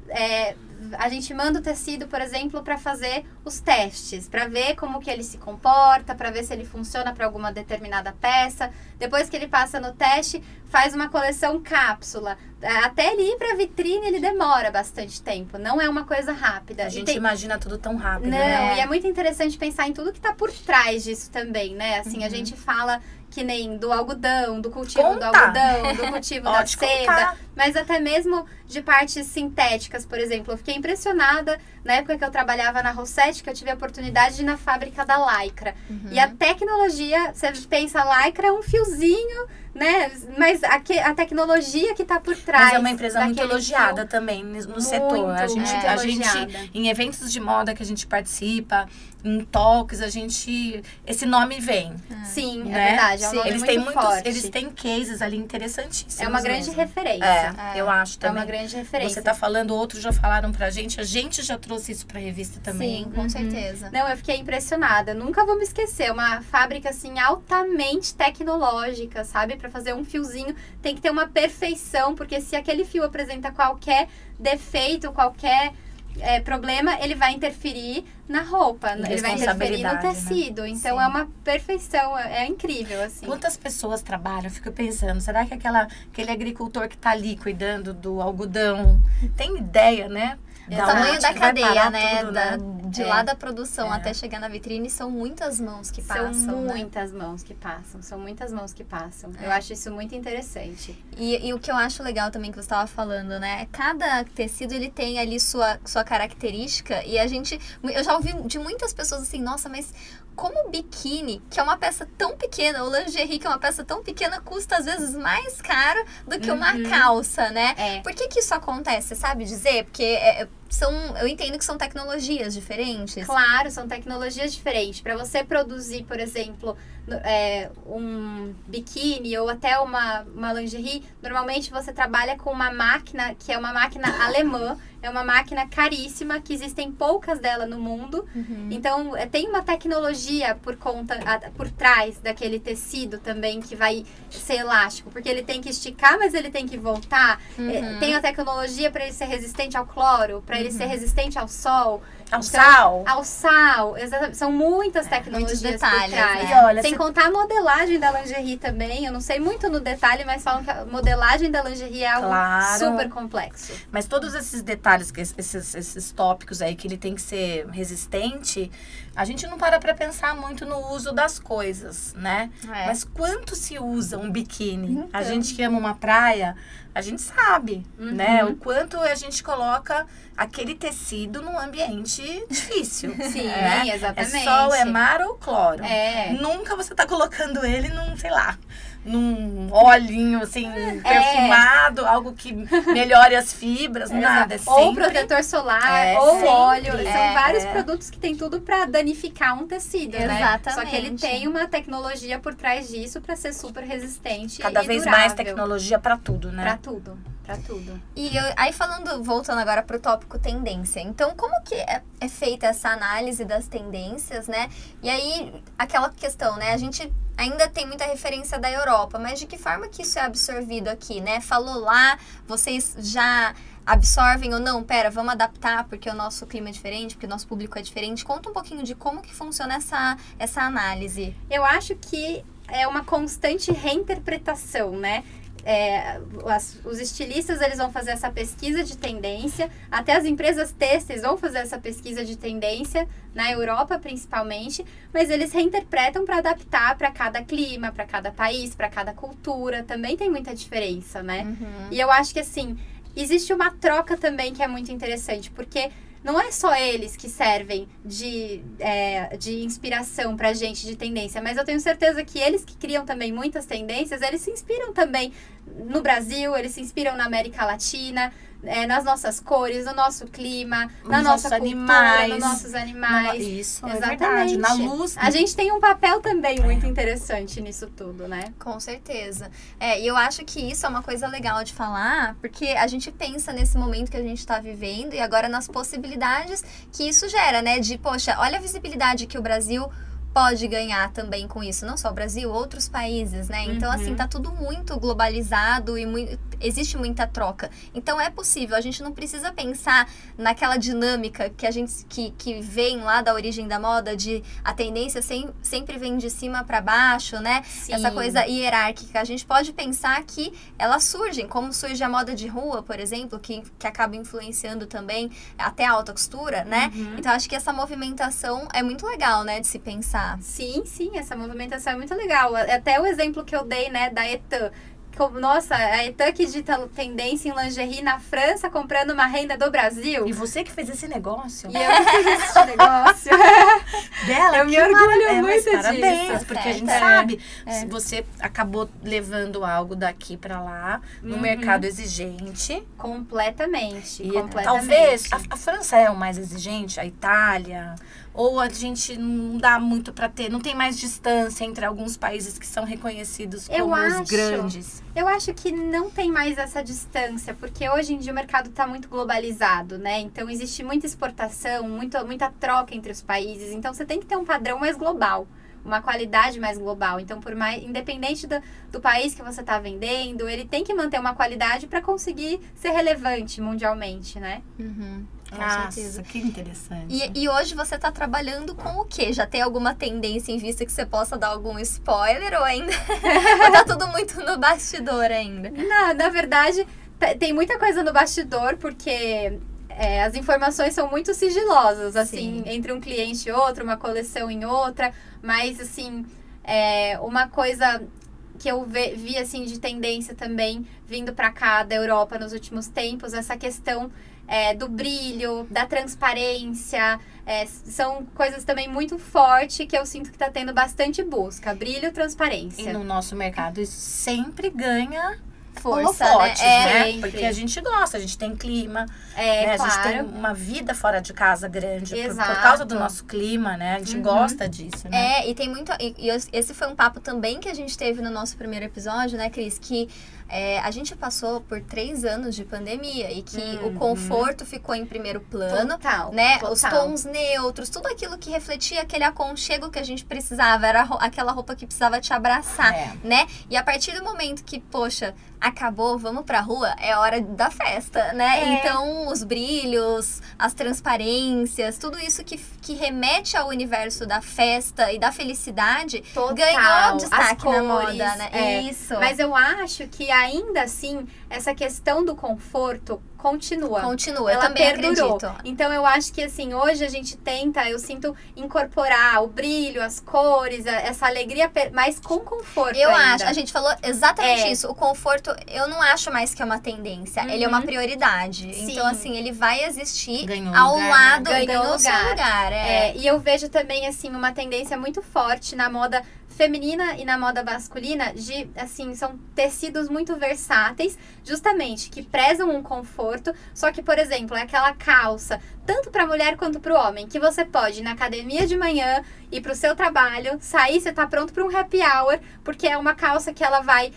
S2: a gente manda o tecido, por exemplo, para fazer os testes, para ver como que ele se comporta, para ver se ele funciona para alguma determinada peça. Depois que ele passa no teste, faz uma coleção cápsula. Até ele ir para a vitrine, ele demora bastante tempo. Não é uma coisa rápida.
S3: A gente imagina tudo tão rápido,
S2: não,
S3: né?
S2: E é muito interessante pensar em tudo que está por trás disso também, né? Assim, a gente fala que nem do algodão, do cultivo do algodão, do cultivo da seda, mas até mesmo de partes sintéticas, por exemplo. Eu fiquei impressionada na época que eu trabalhava na Rossetti, que eu tive a oportunidade de ir na fábrica da Lycra. E a tecnologia, você pensa, Lycra é um fiozinho, né? Mas a tecnologia que está por trás.
S3: Mas é uma empresa muito elogiada também no setor. A gente, em eventos de moda que a gente participa, em talks, esse nome vem.
S2: Sim,
S3: né?
S2: É verdade. É um nome muito forte.
S3: Eles têm cases ali interessantíssimos.
S2: É uma grande referência.
S3: Eu acho também.
S2: É uma grande referência.
S3: Você tá falando, outros já falaram pra gente, a gente já trouxe isso pra revista também.
S1: Sim, com certeza.
S2: Não, eu fiquei impressionada. Nunca vou me esquecer. Uma fábrica, assim, altamente tecnológica, sabe? Pra fazer um fiozinho, tem que ter uma perfeição, porque se aquele fio apresenta qualquer defeito, qualquer problema, ele vai interferir na roupa, ele vai interferir no tecido. Né? Então, é uma perfeição, é incrível, assim.
S3: Quantas pessoas trabalham? Eu fico pensando, será que aquele agricultor que tá ali cuidando do algodão tem ideia, né?
S1: O tamanho da cadeia, né?
S3: Tudo,
S1: De lá da produção até chegar na vitrine, são muitas mãos que passam.
S2: São muitas mãos que passam. Eu acho isso muito interessante.
S1: E o que eu acho legal também que você estava falando, né? Cada tecido, ele tem ali sua característica. E eu já ouvi de muitas pessoas assim, nossa, mas como o biquíni, que é uma peça tão pequena, o lingerie, que é uma peça tão pequena, custa às vezes mais caro do que uma calça, né? Por que isso acontece? Você sabe dizer? Porque eu entendo que são tecnologias diferentes.
S2: Claro, são tecnologias diferentes. Para você produzir, por exemplo, um biquíni ou até uma lingerie, normalmente você trabalha com uma máquina que é uma máquina alemã. É uma máquina caríssima, que existem poucas dela no mundo. Então, tem uma tecnologia por trás daquele tecido também, que vai ser elástico. Porque ele tem que esticar, mas ele tem que voltar. Tem a tecnologia para ele ser resistente ao cloro, para ele ser resistente ao sol. Ao sal, exatamente. São muitas tecnologias por trás.
S1: Né?
S2: E olha, sem contar a modelagem da lingerie também. Eu não sei muito no detalhe, mas falam que a modelagem da lingerie é algo super complexo.
S3: Mas todos esses detalhes, esses tópicos aí, que ele tem que ser resistente, a gente não para pra pensar muito no uso das coisas, né? Mas quanto se usa um biquíni? Então. A gente que ama uma praia, a gente sabe, né? O quanto a gente coloca aquele tecido num ambiente difícil.
S2: Sim, exatamente.
S3: É sol, é mar ou cloro. Nunca você tá colocando ele num olhinho, assim, perfumado, algo que melhore as fibras, nada. É sempre...
S2: Ou protetor solar, ou óleo. São vários produtos que tem tudo pra danificar um tecido, né?
S1: Exatamente.
S2: Só que ele tem uma tecnologia por trás disso pra ser super resistente
S3: Cada vez
S2: durável.
S3: mais tecnologia pra tudo, né?
S2: Pra tudo.
S1: E aí voltando agora pro tópico tendência. Então, como que é feita essa análise das tendências, né? E aí, aquela questão, né? A gente ainda tem muita referência da Europa, mas de que forma que isso é absorvido aqui, né? Falou lá, vocês já absorvem ou não? Pera, vamos adaptar porque o nosso clima é diferente, porque o nosso público é diferente. Conta um pouquinho de como que funciona essa análise.
S2: Eu acho que é uma constante reinterpretação, né? Os estilistas, eles vão fazer essa pesquisa de tendência, até as empresas têxteis vão fazer essa pesquisa de tendência, na Europa principalmente, mas eles reinterpretam para adaptar para cada clima, para cada país, para cada cultura, também tem muita diferença, né? E eu acho que, assim, existe uma troca também que é muito interessante, porque não é só eles que servem de inspiração pra gente, de tendência, mas eu tenho certeza que eles que criam também muitas tendências, eles se inspiram também no Brasil, eles se inspiram na América Latina, nas nossas cores, no nosso clima, na nossa cultura, nos nossos animais.
S3: Isso,
S2: exatamente.
S3: É verdade. Na luz.
S2: A gente tem um papel também muito interessante nisso tudo, né?
S1: Com certeza. E eu acho que isso é uma coisa legal de falar, porque a gente pensa nesse momento que a gente está vivendo e agora nas possibilidades que isso gera, né? De, poxa, olha a visibilidade que o Brasil pode ganhar também com isso. Não só o Brasil, outros países, né? Então, assim, tá tudo muito globalizado e existe muita troca. Então, é possível. A gente não precisa pensar naquela dinâmica que a gente que vem lá da origem da moda, de a tendência sempre vem de cima para baixo, né?
S2: Sim.
S1: Essa coisa hierárquica. A gente pode pensar que elas surgem, como surge a moda de rua, por exemplo, que acaba influenciando também até a alta costura, né? Então, acho que essa movimentação é muito legal, né, de se pensar.
S2: Sim, essa movimentação é muito legal. Até o exemplo que eu dei, né, da Etan. Nossa, a Etan que dita tendência em lingerie na França, comprando uma renda do Brasil.
S3: E você que fez esse negócio.
S2: E eu que fiz esse negócio.
S3: Dela,
S2: eu me orgulho muito disso.
S3: Parabéns, porque a gente sabe, se você acabou levando algo daqui pra lá, no mercado exigente.
S2: Completamente.
S3: Talvez a França é o mais exigente, a Itália, ou a gente não dá muito pra ter, não tem mais distância entre alguns países que são reconhecidos como os grandes.
S2: Eu acho que não tem mais essa distância, porque hoje em dia o mercado está muito globalizado, né? Então existe muita exportação, muita troca entre os países. Então você tem que ter um padrão mais global, uma qualidade mais global. Então, independente do país que você está vendendo, ele tem que manter uma qualidade para conseguir ser relevante mundialmente, né?
S1: Com certeza.
S3: Que interessante.
S1: E hoje você está trabalhando com o quê? Já tem alguma tendência em vista que você possa dar algum spoiler ou ainda? Ou tá tudo muito no bastidor ainda?
S2: Não, na verdade, tem muita coisa no bastidor, porque as informações são muito sigilosas, assim, entre um cliente e outro, uma coleção em outra, mas, assim, uma coisa que eu vi, assim, de tendência também, vindo pra cá da Europa nos últimos tempos, essa questão do brilho, da transparência, são coisas também muito fortes que eu sinto que tá tendo bastante busca, brilho, transparência.
S3: E no nosso mercado isso sempre ganha
S1: força,
S3: holofotes, né?
S2: Sempre.
S3: Porque a gente gosta, a gente tem clima,
S2: né?
S3: A gente tem uma vida fora de casa grande por causa do nosso clima, né? A gente gosta disso, né?
S1: E tem muito... E esse foi um papo também que a gente teve no nosso primeiro episódio, né, Cris? Que a gente passou por 3 anos de pandemia e que o conforto ficou em primeiro plano,
S2: Total,
S1: né?
S2: total.
S1: Os tons neutros, tudo aquilo que refletia aquele aconchego que a gente precisava, era aquela roupa que precisava te abraçar, né? E a partir do momento que, poxa, acabou, vamos pra rua, é hora da festa, né? Então, os brilhos, as transparências, tudo isso que remete ao universo da festa e da felicidade, ganhou destaque na moda, né? Isso.
S2: Mas eu acho que ainda assim, essa questão do conforto continua.
S1: Eu também
S2: perdurou.
S1: acredito.
S2: Então, eu acho que assim, hoje a gente tenta, eu sinto, incorporar o brilho, as cores, essa alegria, mas com conforto
S1: Eu
S2: ainda.
S1: acho, a gente falou exatamente isso. O conforto, eu não acho mais que é uma tendência. Ele é uma prioridade.
S2: Sim.
S1: Então, assim, ele vai existir
S3: Ganhou
S1: ao
S3: lugar,
S1: lado,
S2: né?
S1: ganhou seu lugar.
S2: E eu vejo também, assim, uma tendência muito forte na moda feminina e na moda masculina, assim, são tecidos muito versáteis, justamente, que prezam um conforto, só que, por exemplo, é aquela calça, tanto para mulher quanto para o homem, que você pode ir na academia de manhã, ir para o seu trabalho, sair, você tá pronto para um happy hour, porque é uma calça que ela vai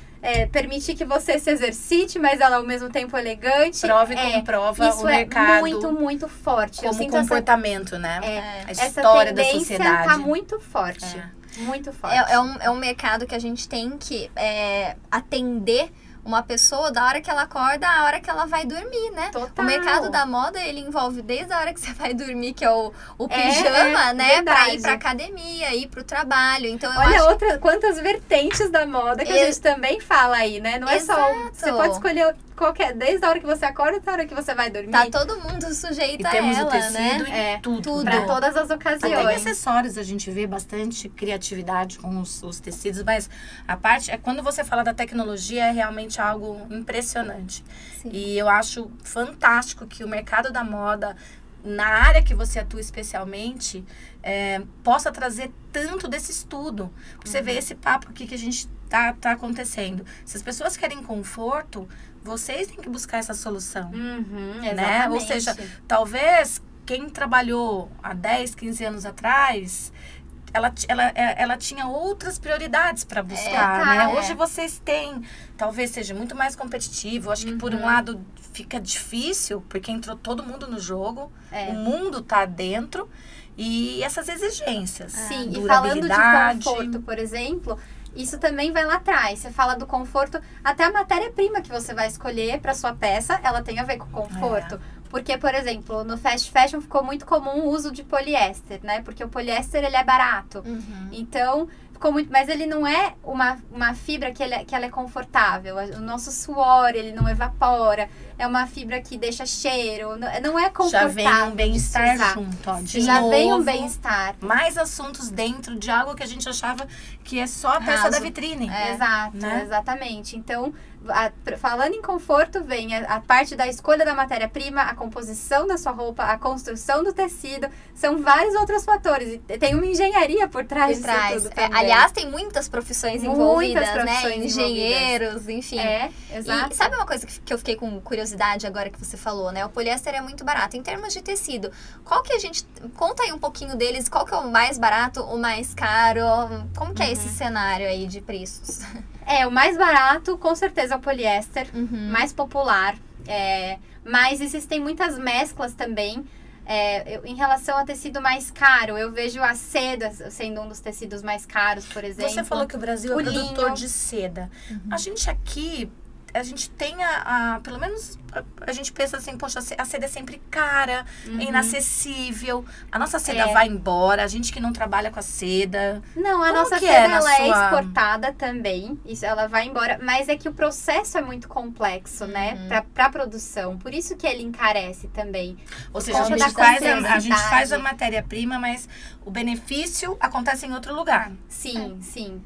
S2: permitir que você se exercite, mas ela ao mesmo tempo elegante.
S3: Prova e comprova
S2: isso
S3: o mercado.
S2: É muito, muito forte.
S3: Como comportamento, né?
S2: A
S3: história da sociedade.
S2: Essa tendência tá muito forte. Muito forte.
S1: É um mercado que a gente tem que atender uma pessoa da hora que ela acorda à hora que ela vai dormir, né?
S2: Total.
S1: O mercado da moda, ele envolve desde a hora que você vai dormir, que é o pijama, né?
S2: Verdade.
S1: Pra ir pra academia, ir pro trabalho. Então,
S2: Olha, quantas vertentes da moda que a gente também fala aí, né? Não é só... Você pode escolher desde a hora que você acorda até a hora que você vai dormir.
S1: Tá todo mundo sujeito
S3: e
S1: a
S3: temos
S1: ela,
S3: o tecido
S1: né?
S3: e tudo.
S2: Pra todas as ocasiões.
S3: Até em acessórios a gente vê bastante criatividade com os tecidos, mas a parte quando você fala da tecnologia é realmente algo impressionante.
S1: Sim.
S3: E eu acho fantástico que o mercado da moda na área que você atua especialmente, possa trazer tanto desse estudo. Pra você ver esse papo aqui que a gente tá acontecendo. Se as pessoas querem conforto, vocês têm que buscar essa solução. Né? Ou seja, talvez quem trabalhou há 10, 15 anos atrás, ela tinha outras prioridades para buscar, né? Hoje vocês têm, talvez seja muito mais competitivo. Acho que por um lado fica difícil, porque entrou todo mundo no jogo, o mundo tá dentro, e essas exigências.
S2: Sim, e falando de conforto, por exemplo, isso também vai lá atrás. Você fala do conforto, até a matéria-prima que você vai escolher para sua peça, ela tem a ver com conforto. Porque, por exemplo, no fast fashion ficou muito comum o uso de poliéster, né? Porque o poliéster, ele é barato. Então, ficou muito... Mas ele não é uma fibra que ela é confortável. O nosso suor, ele não evapora. É uma fibra que deixa cheiro. Não é confortável.
S3: Já vem um bem-estar junto, ó.
S2: Já vem um bem-estar.
S3: Mais assuntos dentro de algo que a gente achava que é só a peça da vitrine.
S2: Exato, né? Exatamente. Então... falando em conforto, vem a parte da escolha da matéria-prima, a composição da sua roupa, a construção do tecido. São vários outros fatores. E tem uma engenharia por trás disso tudo também.
S1: Aliás, tem muitas profissões envolvidas, né? Engenheiros, enfim.
S2: Exato.
S1: E sabe uma coisa que eu fiquei com curiosidade agora que você falou, né? O poliéster é muito barato. Em termos de tecido, qual que a gente... Conta aí um pouquinho deles. Qual que é o mais barato, o mais caro? Como que é esse cenário aí de preços?
S2: O mais barato, com certeza, é o poliéster. Mais popular. Mas existem muitas mesclas também. Em relação a tecido mais caro, eu vejo a seda sendo um dos tecidos mais caros, por exemplo.
S3: Você falou que o Brasil é produtor de seda. A gente aqui... A gente tem pelo menos, a gente pensa assim, poxa, a seda é sempre cara, é inacessível. A nossa seda vai embora, a gente que não trabalha com a seda.
S2: Não, a nossa seda, ela é exportada também, isso, ela vai embora. Mas é que o processo é muito complexo, né, pra produção. Por isso que ele encarece também.
S3: Ou seja, a gente faz a matéria-prima, mas o benefício acontece em outro lugar.
S2: Sim,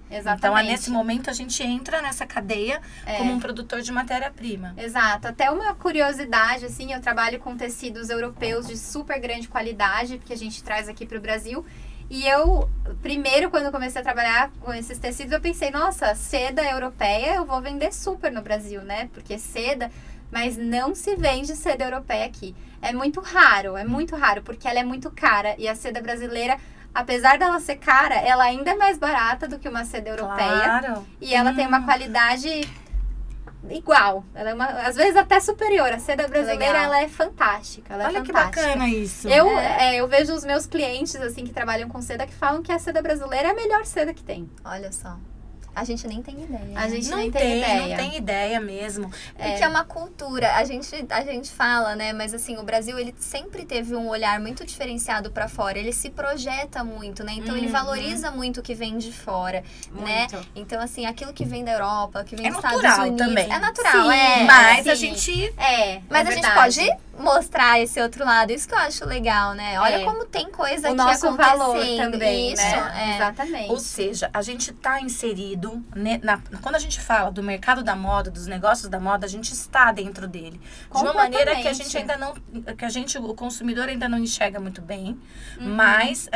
S2: exatamente.
S3: Então, nesse momento, a gente entra nessa cadeia como um produtor de matéria-prima.
S2: Exato. Até uma curiosidade, assim, eu trabalho com tecidos europeus de super grande qualidade, que a gente traz aqui para o Brasil. E eu, primeiro, quando eu comecei a trabalhar com esses tecidos, eu pensei, nossa, seda europeia eu vou vender super no Brasil, né? Porque seda... Mas não se vende seda europeia aqui. É muito raro, porque ela é muito cara. E a seda brasileira, apesar dela ser cara, ela ainda é mais barata do que uma seda europeia.
S3: Claro.
S2: E ela tem uma qualidade... igual, ela é às vezes até superior. A seda brasileira, ela é fantástica.
S3: Olha que bacana isso.
S2: Eu vejo os meus clientes, assim, que trabalham com seda, que falam que a seda brasileira é a melhor seda que tem.
S1: Olha só. A gente nem tem ideia.
S2: A gente não tem ideia.
S3: Não tem ideia mesmo.
S1: Porque é uma cultura. A gente fala, né? Mas assim, o Brasil, ele sempre teve um olhar muito diferenciado pra fora. Ele se projeta muito, né? Então, ele valoriza muito o que vem de fora, né? Então, assim, aquilo que vem da Europa, que vem dos Estados Unidos...
S3: também.
S1: É natural,
S3: Mas a gente...
S1: Mas a gente pode mostrar esse outro lado. Isso que eu acho legal, né? Olha como tem coisa aqui acontecendo.
S2: O nosso valor também,
S1: isso,
S2: né? Exatamente.
S3: Ou seja, a gente tá inserido... quando a gente fala do mercado da moda, dos negócios da moda, a gente está dentro dele. De uma maneira que a gente ainda não... o consumidor ainda não enxerga muito bem. Mas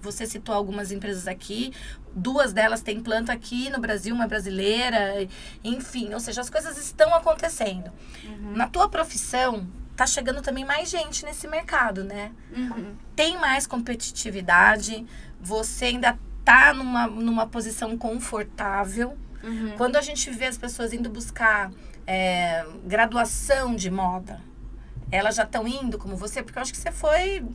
S3: você citou algumas empresas aqui. 2 delas têm planta aqui no Brasil, uma brasileira. Enfim, ou seja, as coisas estão acontecendo. Na tua profissão... Tá chegando também mais gente nesse mercado, né? Tem mais competitividade, você ainda tá numa posição confortável. Quando a gente vê as pessoas indo buscar graduação de moda, elas já estão indo como você, porque eu acho que você foi...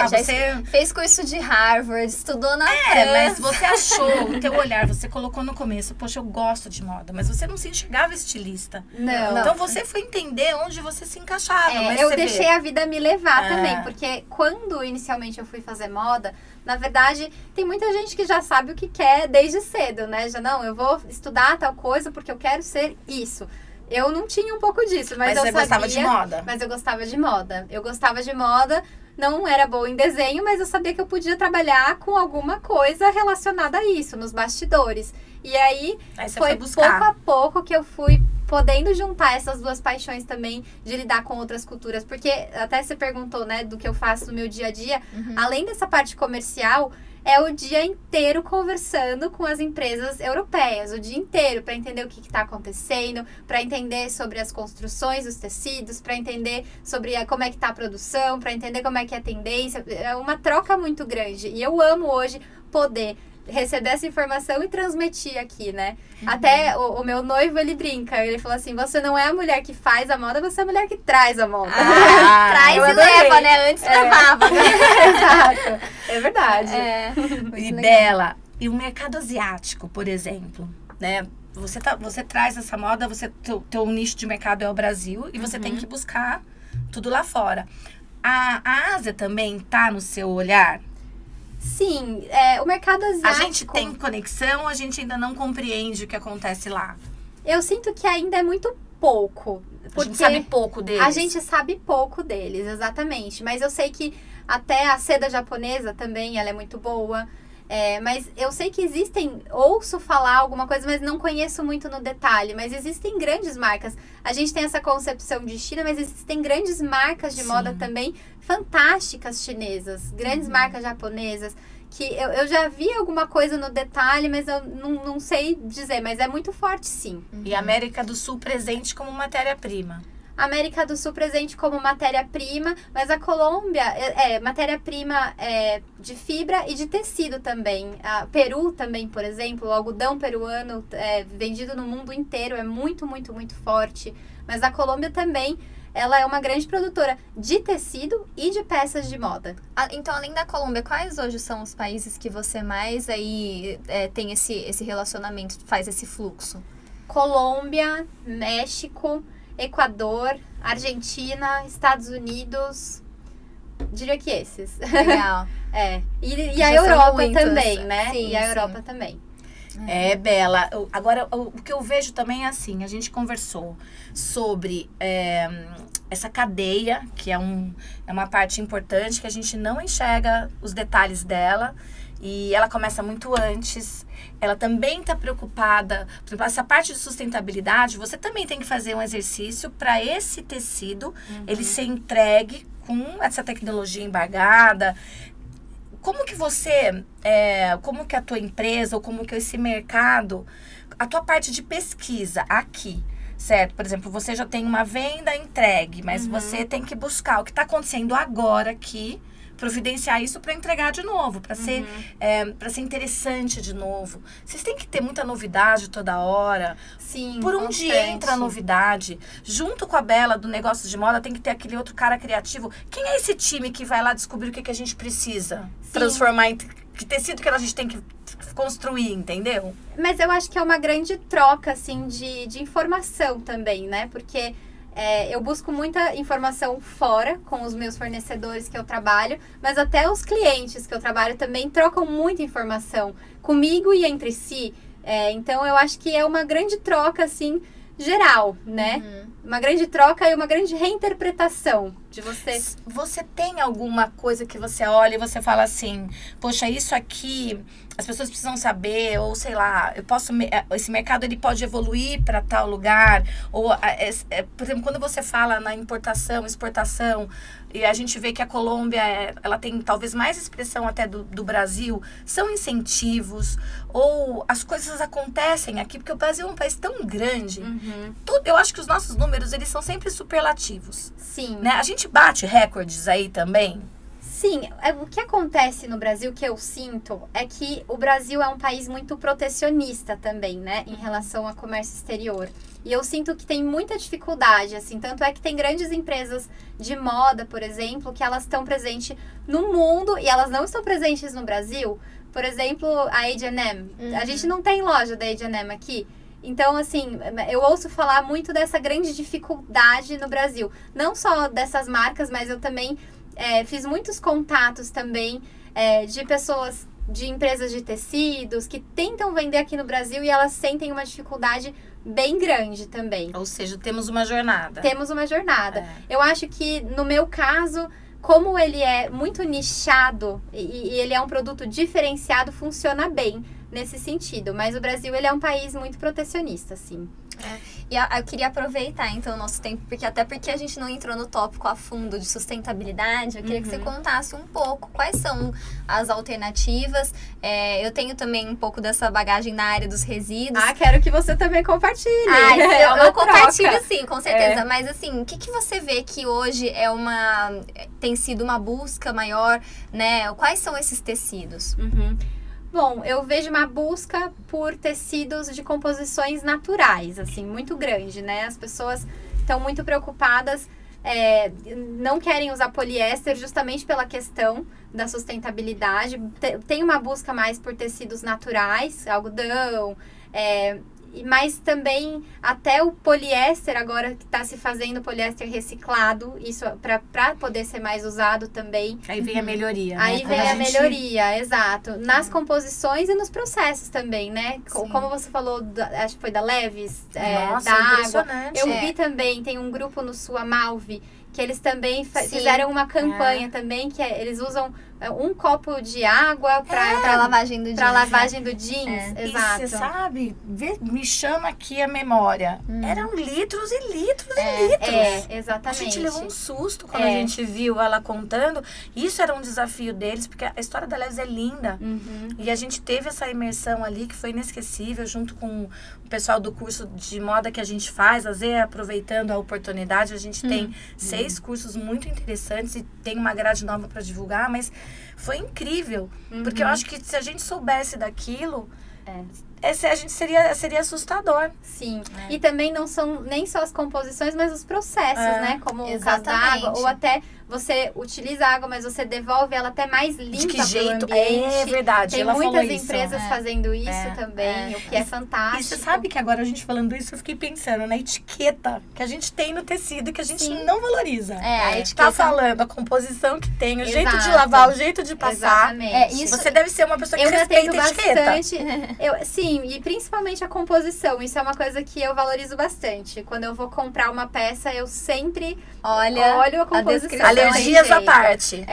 S1: você fez curso de Harvard, estudou na
S3: mas você achou, o teu olhar, você colocou no começo, poxa, eu gosto de moda, mas você não se enxergava estilista.
S2: Não.
S3: Então você foi entender onde você se encaixava. Mas
S2: eu deixei a vida me levar também, porque quando inicialmente eu fui fazer moda, na verdade, tem muita gente que já sabe o que quer desde cedo, né? Já eu vou estudar tal coisa porque eu quero ser isso. Eu não tinha um pouco disso, mas eu sabia...
S3: gostava de moda.
S2: Mas eu gostava de moda. Eu gostava de moda, não era boa em desenho, mas eu sabia que eu podia trabalhar com alguma coisa relacionada a isso, nos bastidores. E aí foi pouco a pouco que eu fui podendo juntar essas duas paixões também de lidar com outras culturas. Porque até você perguntou, né, do que eu faço no meu dia a dia. Além dessa parte comercial, é o dia inteiro conversando com as empresas europeias, o dia inteiro, para entender o que está acontecendo, para entender sobre as construções dos tecidos, para entender sobre como é que está a produção, para entender como é que é a tendência. É uma troca muito grande. E eu amo hoje poder receber essa informação e transmitir aqui, né? Até o meu noivo, ele brinca, ele falou assim, você não é a mulher que faz a moda, você é a mulher que traz a moda.
S1: Traz e leva, né? Antes levava, né?
S2: Exato. É verdade.
S3: E Bela, e o mercado asiático, por exemplo, né? Você traz essa moda, teu nicho de mercado é o Brasil e você tem que buscar tudo lá fora. A Ásia também tá no seu olhar?
S2: Sim, o mercado asiático...
S3: A gente tem conexão, a gente ainda não compreende o que acontece lá.
S2: Eu sinto que ainda é muito pouco.
S3: A gente sabe pouco deles.
S2: A gente sabe pouco deles, exatamente. Mas eu sei que até a seda japonesa também, ela é muito boa. Mas eu sei que ouço falar alguma coisa, mas não conheço muito no detalhe. Mas existem grandes marcas. A gente tem essa concepção de China, mas existem grandes marcas de moda também fantásticas chinesas. Grandes marcas japonesas. Que eu já vi alguma coisa no detalhe, mas eu não sei dizer. Mas é muito forte, sim.
S3: E a América do Sul presente como matéria-prima.
S2: América do Sul presente como matéria-prima, mas a Colômbia matéria-prima de fibra e de tecido também. A Peru também, por exemplo, o algodão peruano vendido no mundo inteiro é muito, muito, muito forte. Mas a Colômbia também, ela é uma grande produtora de tecido e de peças de moda.
S1: Então, além da Colômbia, quais hoje são os países que você mais aí tem esse relacionamento, faz esse fluxo?
S2: Colômbia, México, Equador, Argentina, Estados Unidos, diria que esses.
S1: Legal.
S2: E a Europa também, né?
S1: Sim,
S2: e a Europa também.
S3: Bela. Agora, o que eu vejo também é assim, a gente conversou sobre essa cadeia, que é uma parte importante, que a gente não enxerga os detalhes dela. E ela começa muito antes. Ela também está preocupada. Por exemplo, essa parte de sustentabilidade, você também tem que fazer um exercício para esse tecido ele ser entregue com essa tecnologia embargada. Como que como que a tua empresa, ou como que esse mercado, a tua parte de pesquisa aqui, certo? Por exemplo, você já tem uma venda entregue, mas você tem que buscar o que está acontecendo agora aqui, providenciar isso para entregar de novo, para ser interessante de novo. Vocês têm que ter muita novidade toda hora.
S2: Sim,
S3: por onde entra a novidade? Junto com a Bela do negócio de moda, tem que ter aquele outro cara criativo. Quem é esse time que vai lá descobrir o que a gente precisa transformar em que tecido que a gente tem que construir, entendeu?
S2: Mas eu acho que é uma grande troca, assim, de informação também, né? Porque eu busco muita informação fora com os meus fornecedores que eu trabalho, mas até os clientes que eu trabalho também trocam muita informação comigo e entre si. Então, eu acho que é uma grande troca, assim, geral, né? Uma grande troca e uma grande reinterpretação de você.
S3: Você tem alguma coisa que você olha e você fala assim, poxa, isso aqui as pessoas precisam saber, ou sei lá, esse mercado ele pode evoluir para tal lugar, ou por exemplo, quando você fala na importação, exportação, e a gente vê que a Colômbia ela tem talvez mais expressão até do Brasil, são incentivos, ou as coisas acontecem aqui, porque o Brasil é um país tão grande, eu acho que os nossos números, eles são sempre superlativos.
S2: Sim.
S3: Né? A gente bate recordes aí também?
S2: Sim, o que acontece no Brasil, que eu sinto, é que o Brasil é um país muito protecionista também, né, em relação ao comércio exterior. E eu sinto que tem muita dificuldade, assim, tanto é que tem grandes empresas de moda, por exemplo, que elas estão presentes no mundo e elas não estão presentes no Brasil. Por exemplo, a H&M. A gente não tem loja da H&M aqui. Então, assim, eu ouço falar muito dessa grande dificuldade no Brasil. Não só dessas marcas, mas eu também fiz muitos contatos também de pessoas, de empresas de tecidos que tentam vender aqui no Brasil e elas sentem uma dificuldade bem grande também.
S3: Ou seja, temos uma jornada.
S2: Temos uma jornada. Eu acho que, no meu caso, como ele é muito nichado e ele é um produto diferenciado, funciona bem. nesse sentido. Mas o Brasil, ele é um país muito protecionista, assim.
S1: E eu queria aproveitar, então, o nosso tempo, até porque a gente não entrou no tópico a fundo de sustentabilidade, eu queria que você contasse um pouco quais são as alternativas. Eu tenho também um pouco dessa bagagem na área dos resíduos.
S2: Quero que você também compartilhe.
S1: Eu compartilho sim, com certeza. Mas assim, o que você vê que hoje tem sido uma busca maior, né? Quais são esses tecidos?
S2: Bom, eu vejo uma busca por tecidos de composições naturais, assim, muito grande, né? As pessoas estão muito preocupadas, não querem usar poliéster justamente pela questão da sustentabilidade. Tem uma busca mais por tecidos naturais, algodão, mas também até o poliéster, agora que está se fazendo poliéster reciclado, isso para poder ser mais usado também.
S3: Aí vem a melhoria,
S2: Aí vem a melhoria, exato. Nas composições e nos processos também, né? Como você falou, acho que foi da Leves,
S3: Nossa,
S2: da água.
S3: impressionante.
S2: Eu vi também, tem um grupo no Sul, a Malve, que eles também fizeram uma campanha também, que eles usam um copo de água para
S1: lavagem do jeans.
S2: Para lavagem do jeans, exato.
S3: E você sabe, me chama aqui a memória. Eram litros e litros e litros.
S2: Exatamente.
S3: A gente levou um susto quando a gente viu ela contando. Isso era um desafio deles, porque a história da Leves é linda. E a gente teve essa imersão ali que foi inesquecível, junto com o pessoal do curso de moda que a gente faz. Às vezes, aproveitando a oportunidade, a gente tem 6 cursos muito interessantes e tem uma grade nova para divulgar, mas foi incrível. Porque eu acho que se a gente soubesse daquilo, a gente seria assustador.
S2: Sim. E também não são nem só as composições, mas os processos, né? Como o caso da água, ou até você utiliza a água, mas você devolve ela até mais limpa.
S3: De que jeito?
S2: Pro ambiente.
S3: É verdade.
S2: Tem
S3: ela
S2: muitas
S3: falou
S2: empresas fazendo isso também, o que é fantástico.
S3: E você sabe que agora a gente falando isso, eu fiquei pensando na etiqueta que a gente tem no tecido que a gente não valoriza.
S1: A etiqueta.
S3: Tá falando a composição que tem, o jeito de lavar, o jeito de passar.
S2: Exatamente.
S3: Você deve ser uma pessoa que
S2: eu
S3: respeita a etiqueta.
S2: Bastante. Sim, e principalmente a composição. Isso é uma coisa que eu valorizo bastante. Quando eu vou comprar uma peça, eu sempre olho a composição.
S3: Alergias à parte.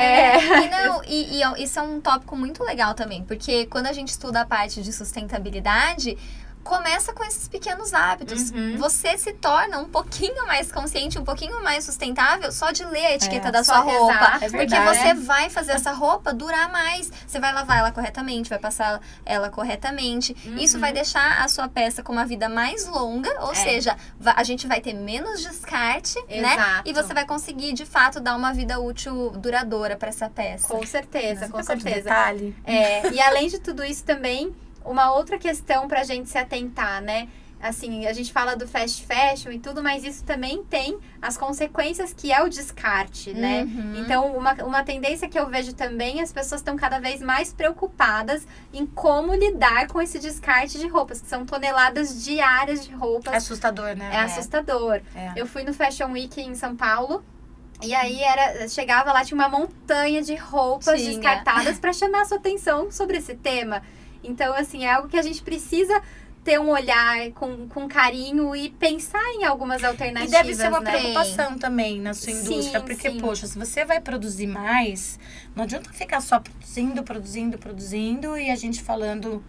S1: Isso é um tópico muito legal também, porque quando a gente estuda a parte de sustentabilidade, começa com esses pequenos hábitos. Você se torna um pouquinho mais consciente, um pouquinho mais sustentável só de ler a etiqueta da sua roupa. Porque você vai fazer essa roupa durar mais. Você vai lavar ela corretamente, vai passar ela corretamente. Isso vai deixar a sua peça com uma vida mais longa, ou seja, a gente vai ter menos descarte, né? E você vai conseguir, de fato, dar uma vida útil duradoura para essa peça.
S2: Com certeza, com certeza.
S3: Detalhe.
S2: E além de tudo isso também, uma outra questão pra gente se atentar, né? Assim, a gente fala do fast fashion e tudo, mas isso também tem as consequências que é o descarte, né? Então, uma tendência que eu vejo também, as pessoas estão cada vez mais preocupadas em como lidar com esse descarte de roupas, que são toneladas diárias de roupas.
S3: É assustador, né?
S2: É assustador. Eu fui no Fashion Week em São Paulo. E aí chegava lá, tinha uma montanha de roupas descartadas para chamar a sua atenção sobre esse tema. Então, assim, é algo que a gente precisa ter um olhar com carinho e pensar em algumas alternativas,
S3: e deve ser uma preocupação também na sua indústria, porque, poxa, se você vai produzir mais, não adianta ficar só produzindo e a gente falando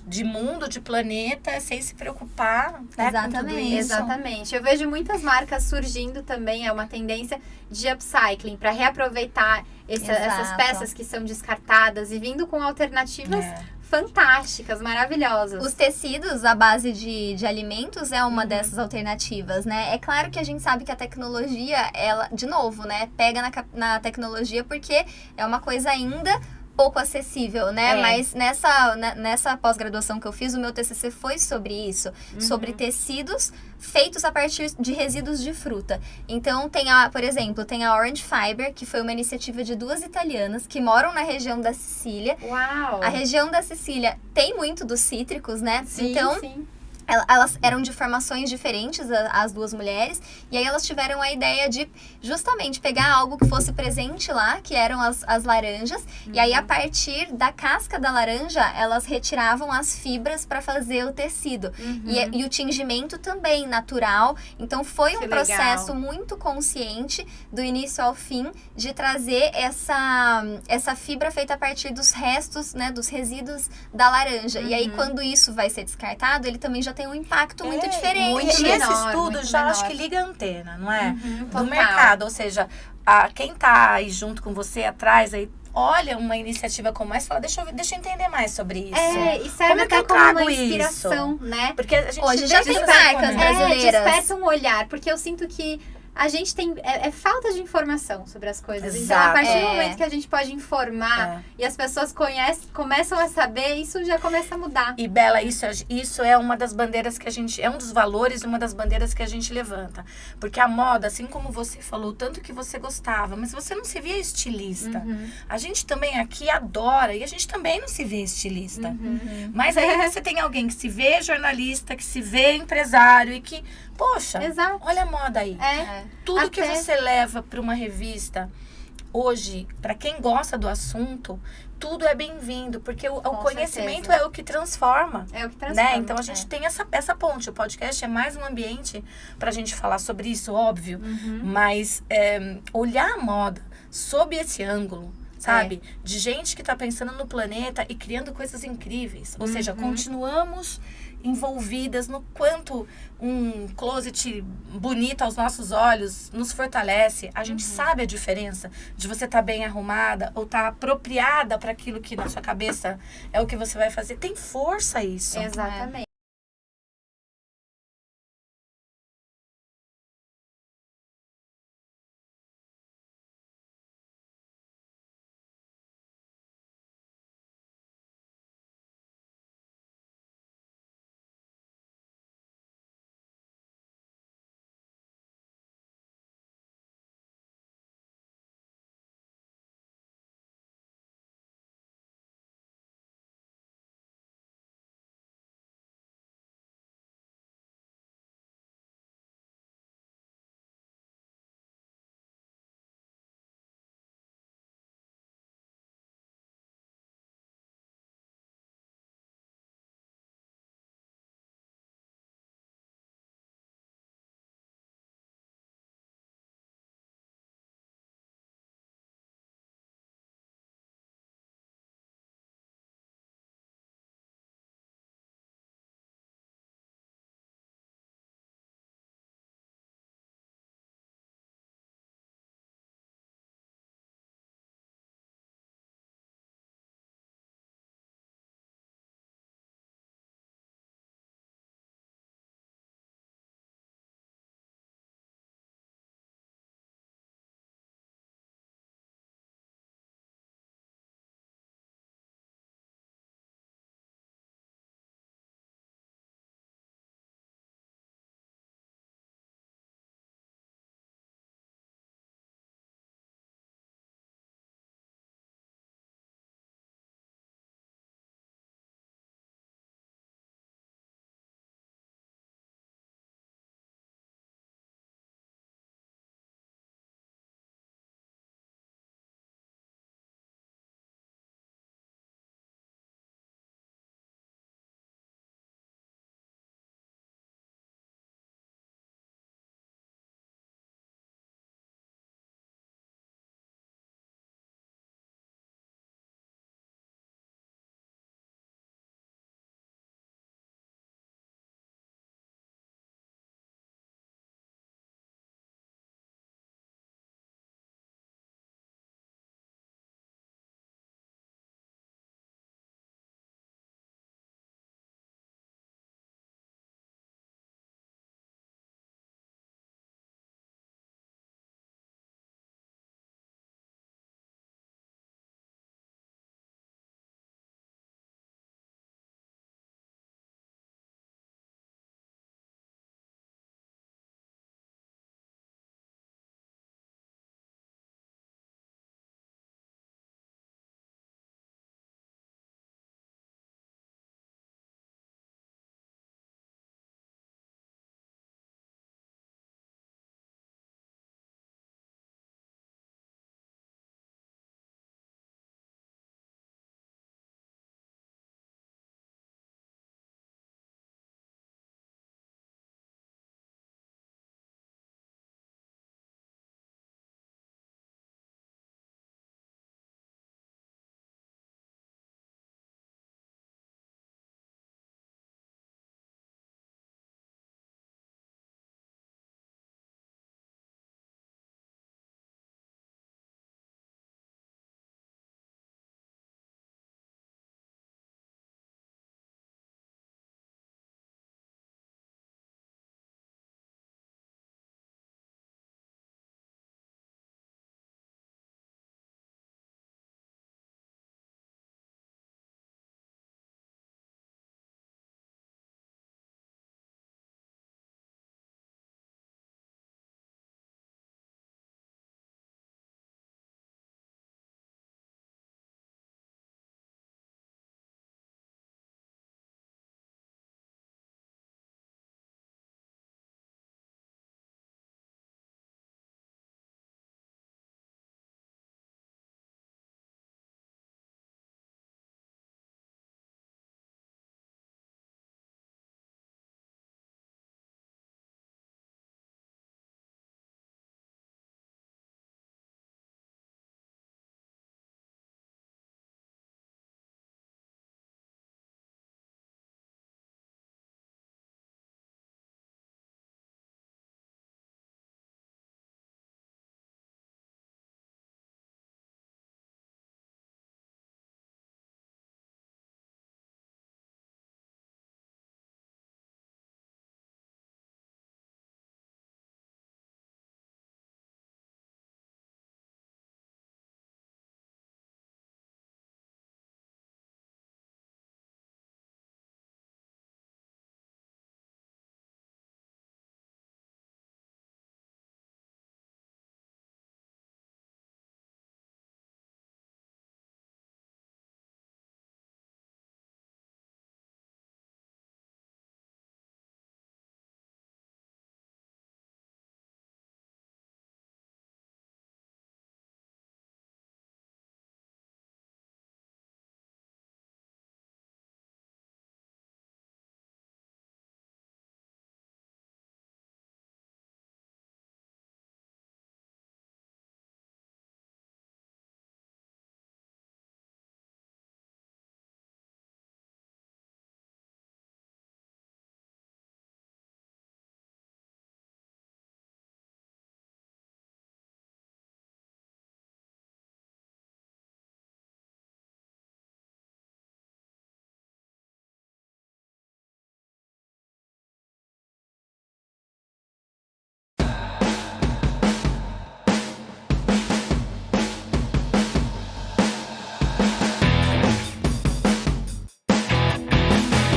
S3: de mundo, de planeta, sem se preocupar, né, com tudo isso.
S2: Exatamente. Eu vejo muitas marcas surgindo também, é uma tendência de upcycling, para reaproveitar essas peças que são descartadas e vindo com alternativas fantásticas, maravilhosas.
S1: Os tecidos à base de alimentos é uma dessas alternativas, né? É claro que a gente sabe que a tecnologia, ela, de novo, né, pega na tecnologia porque é uma coisa ainda pouco acessível, né? Mas nessa pós-graduação que eu fiz, o meu TCC foi sobre isso, sobre tecidos feitos a partir de resíduos de fruta. Então, por exemplo, tem a Orange Fiber, que foi uma iniciativa de 2 italianas que moram na região da Sicília.
S2: Uau!
S1: A região da Sicília tem muito dos cítricos, né?
S2: Sim,
S1: então,
S2: sim.
S1: Elas eram de formações diferentes, as duas mulheres, e aí elas tiveram a ideia de justamente pegar algo que fosse presente lá, que eram as laranjas, e aí a partir da casca da laranja, elas retiravam as fibras para fazer o tecido. E o tingimento também natural, então foi um processo muito consciente, do início ao fim, de trazer essa fibra feita a partir dos restos, né, dos resíduos da laranja. E aí quando isso vai ser descartado, ele também já tem um impacto muito diferente.
S3: Muito esse estudo já acho que liga a antena, não é? Do mercado, ou seja, quem tá aí junto com você atrás, aí olha uma iniciativa como essa e fala, deixa eu entender mais sobre isso.
S2: E serve até como uma inspiração,
S3: isso?
S2: né?
S3: Porque a gente
S1: hoje já tem marcas brasileiras.
S2: Desperta um olhar, porque eu sinto que a gente tem... É falta de informação sobre as coisas.
S3: Exato.
S2: Então, a partir do momento que a gente pode informar e as pessoas começam a saber, isso já começa a mudar.
S3: E, Bela, isso é uma das bandeiras que a gente... É um dos valores, uma das bandeiras que a gente levanta. Porque a moda, assim como você falou, tanto que você gostava, mas você não se via estilista. A gente também aqui adora e a gente também não se vê estilista. Mas aí você tem alguém que se vê jornalista, que se vê empresário e que... Poxa, olha a moda aí. Tudo que você leva para uma revista, hoje, para quem gosta do assunto, tudo é bem-vindo, porque o conhecimento é o que transforma.
S2: É o que transforma.
S3: Né? Então, a gente tem essa ponte. O podcast é mais um ambiente para a gente falar sobre isso, óbvio. Mas olhar a moda sob esse ângulo, sabe? De gente que está pensando no planeta e criando coisas incríveis. Ou seja, continuamos envolvidas no quanto um closet bonito aos nossos olhos nos fortalece. A gente sabe a diferença de você estar bem arrumada ou estar apropriada para aquilo que na sua cabeça é o que você vai fazer. Tem força isso.
S2: Exatamente.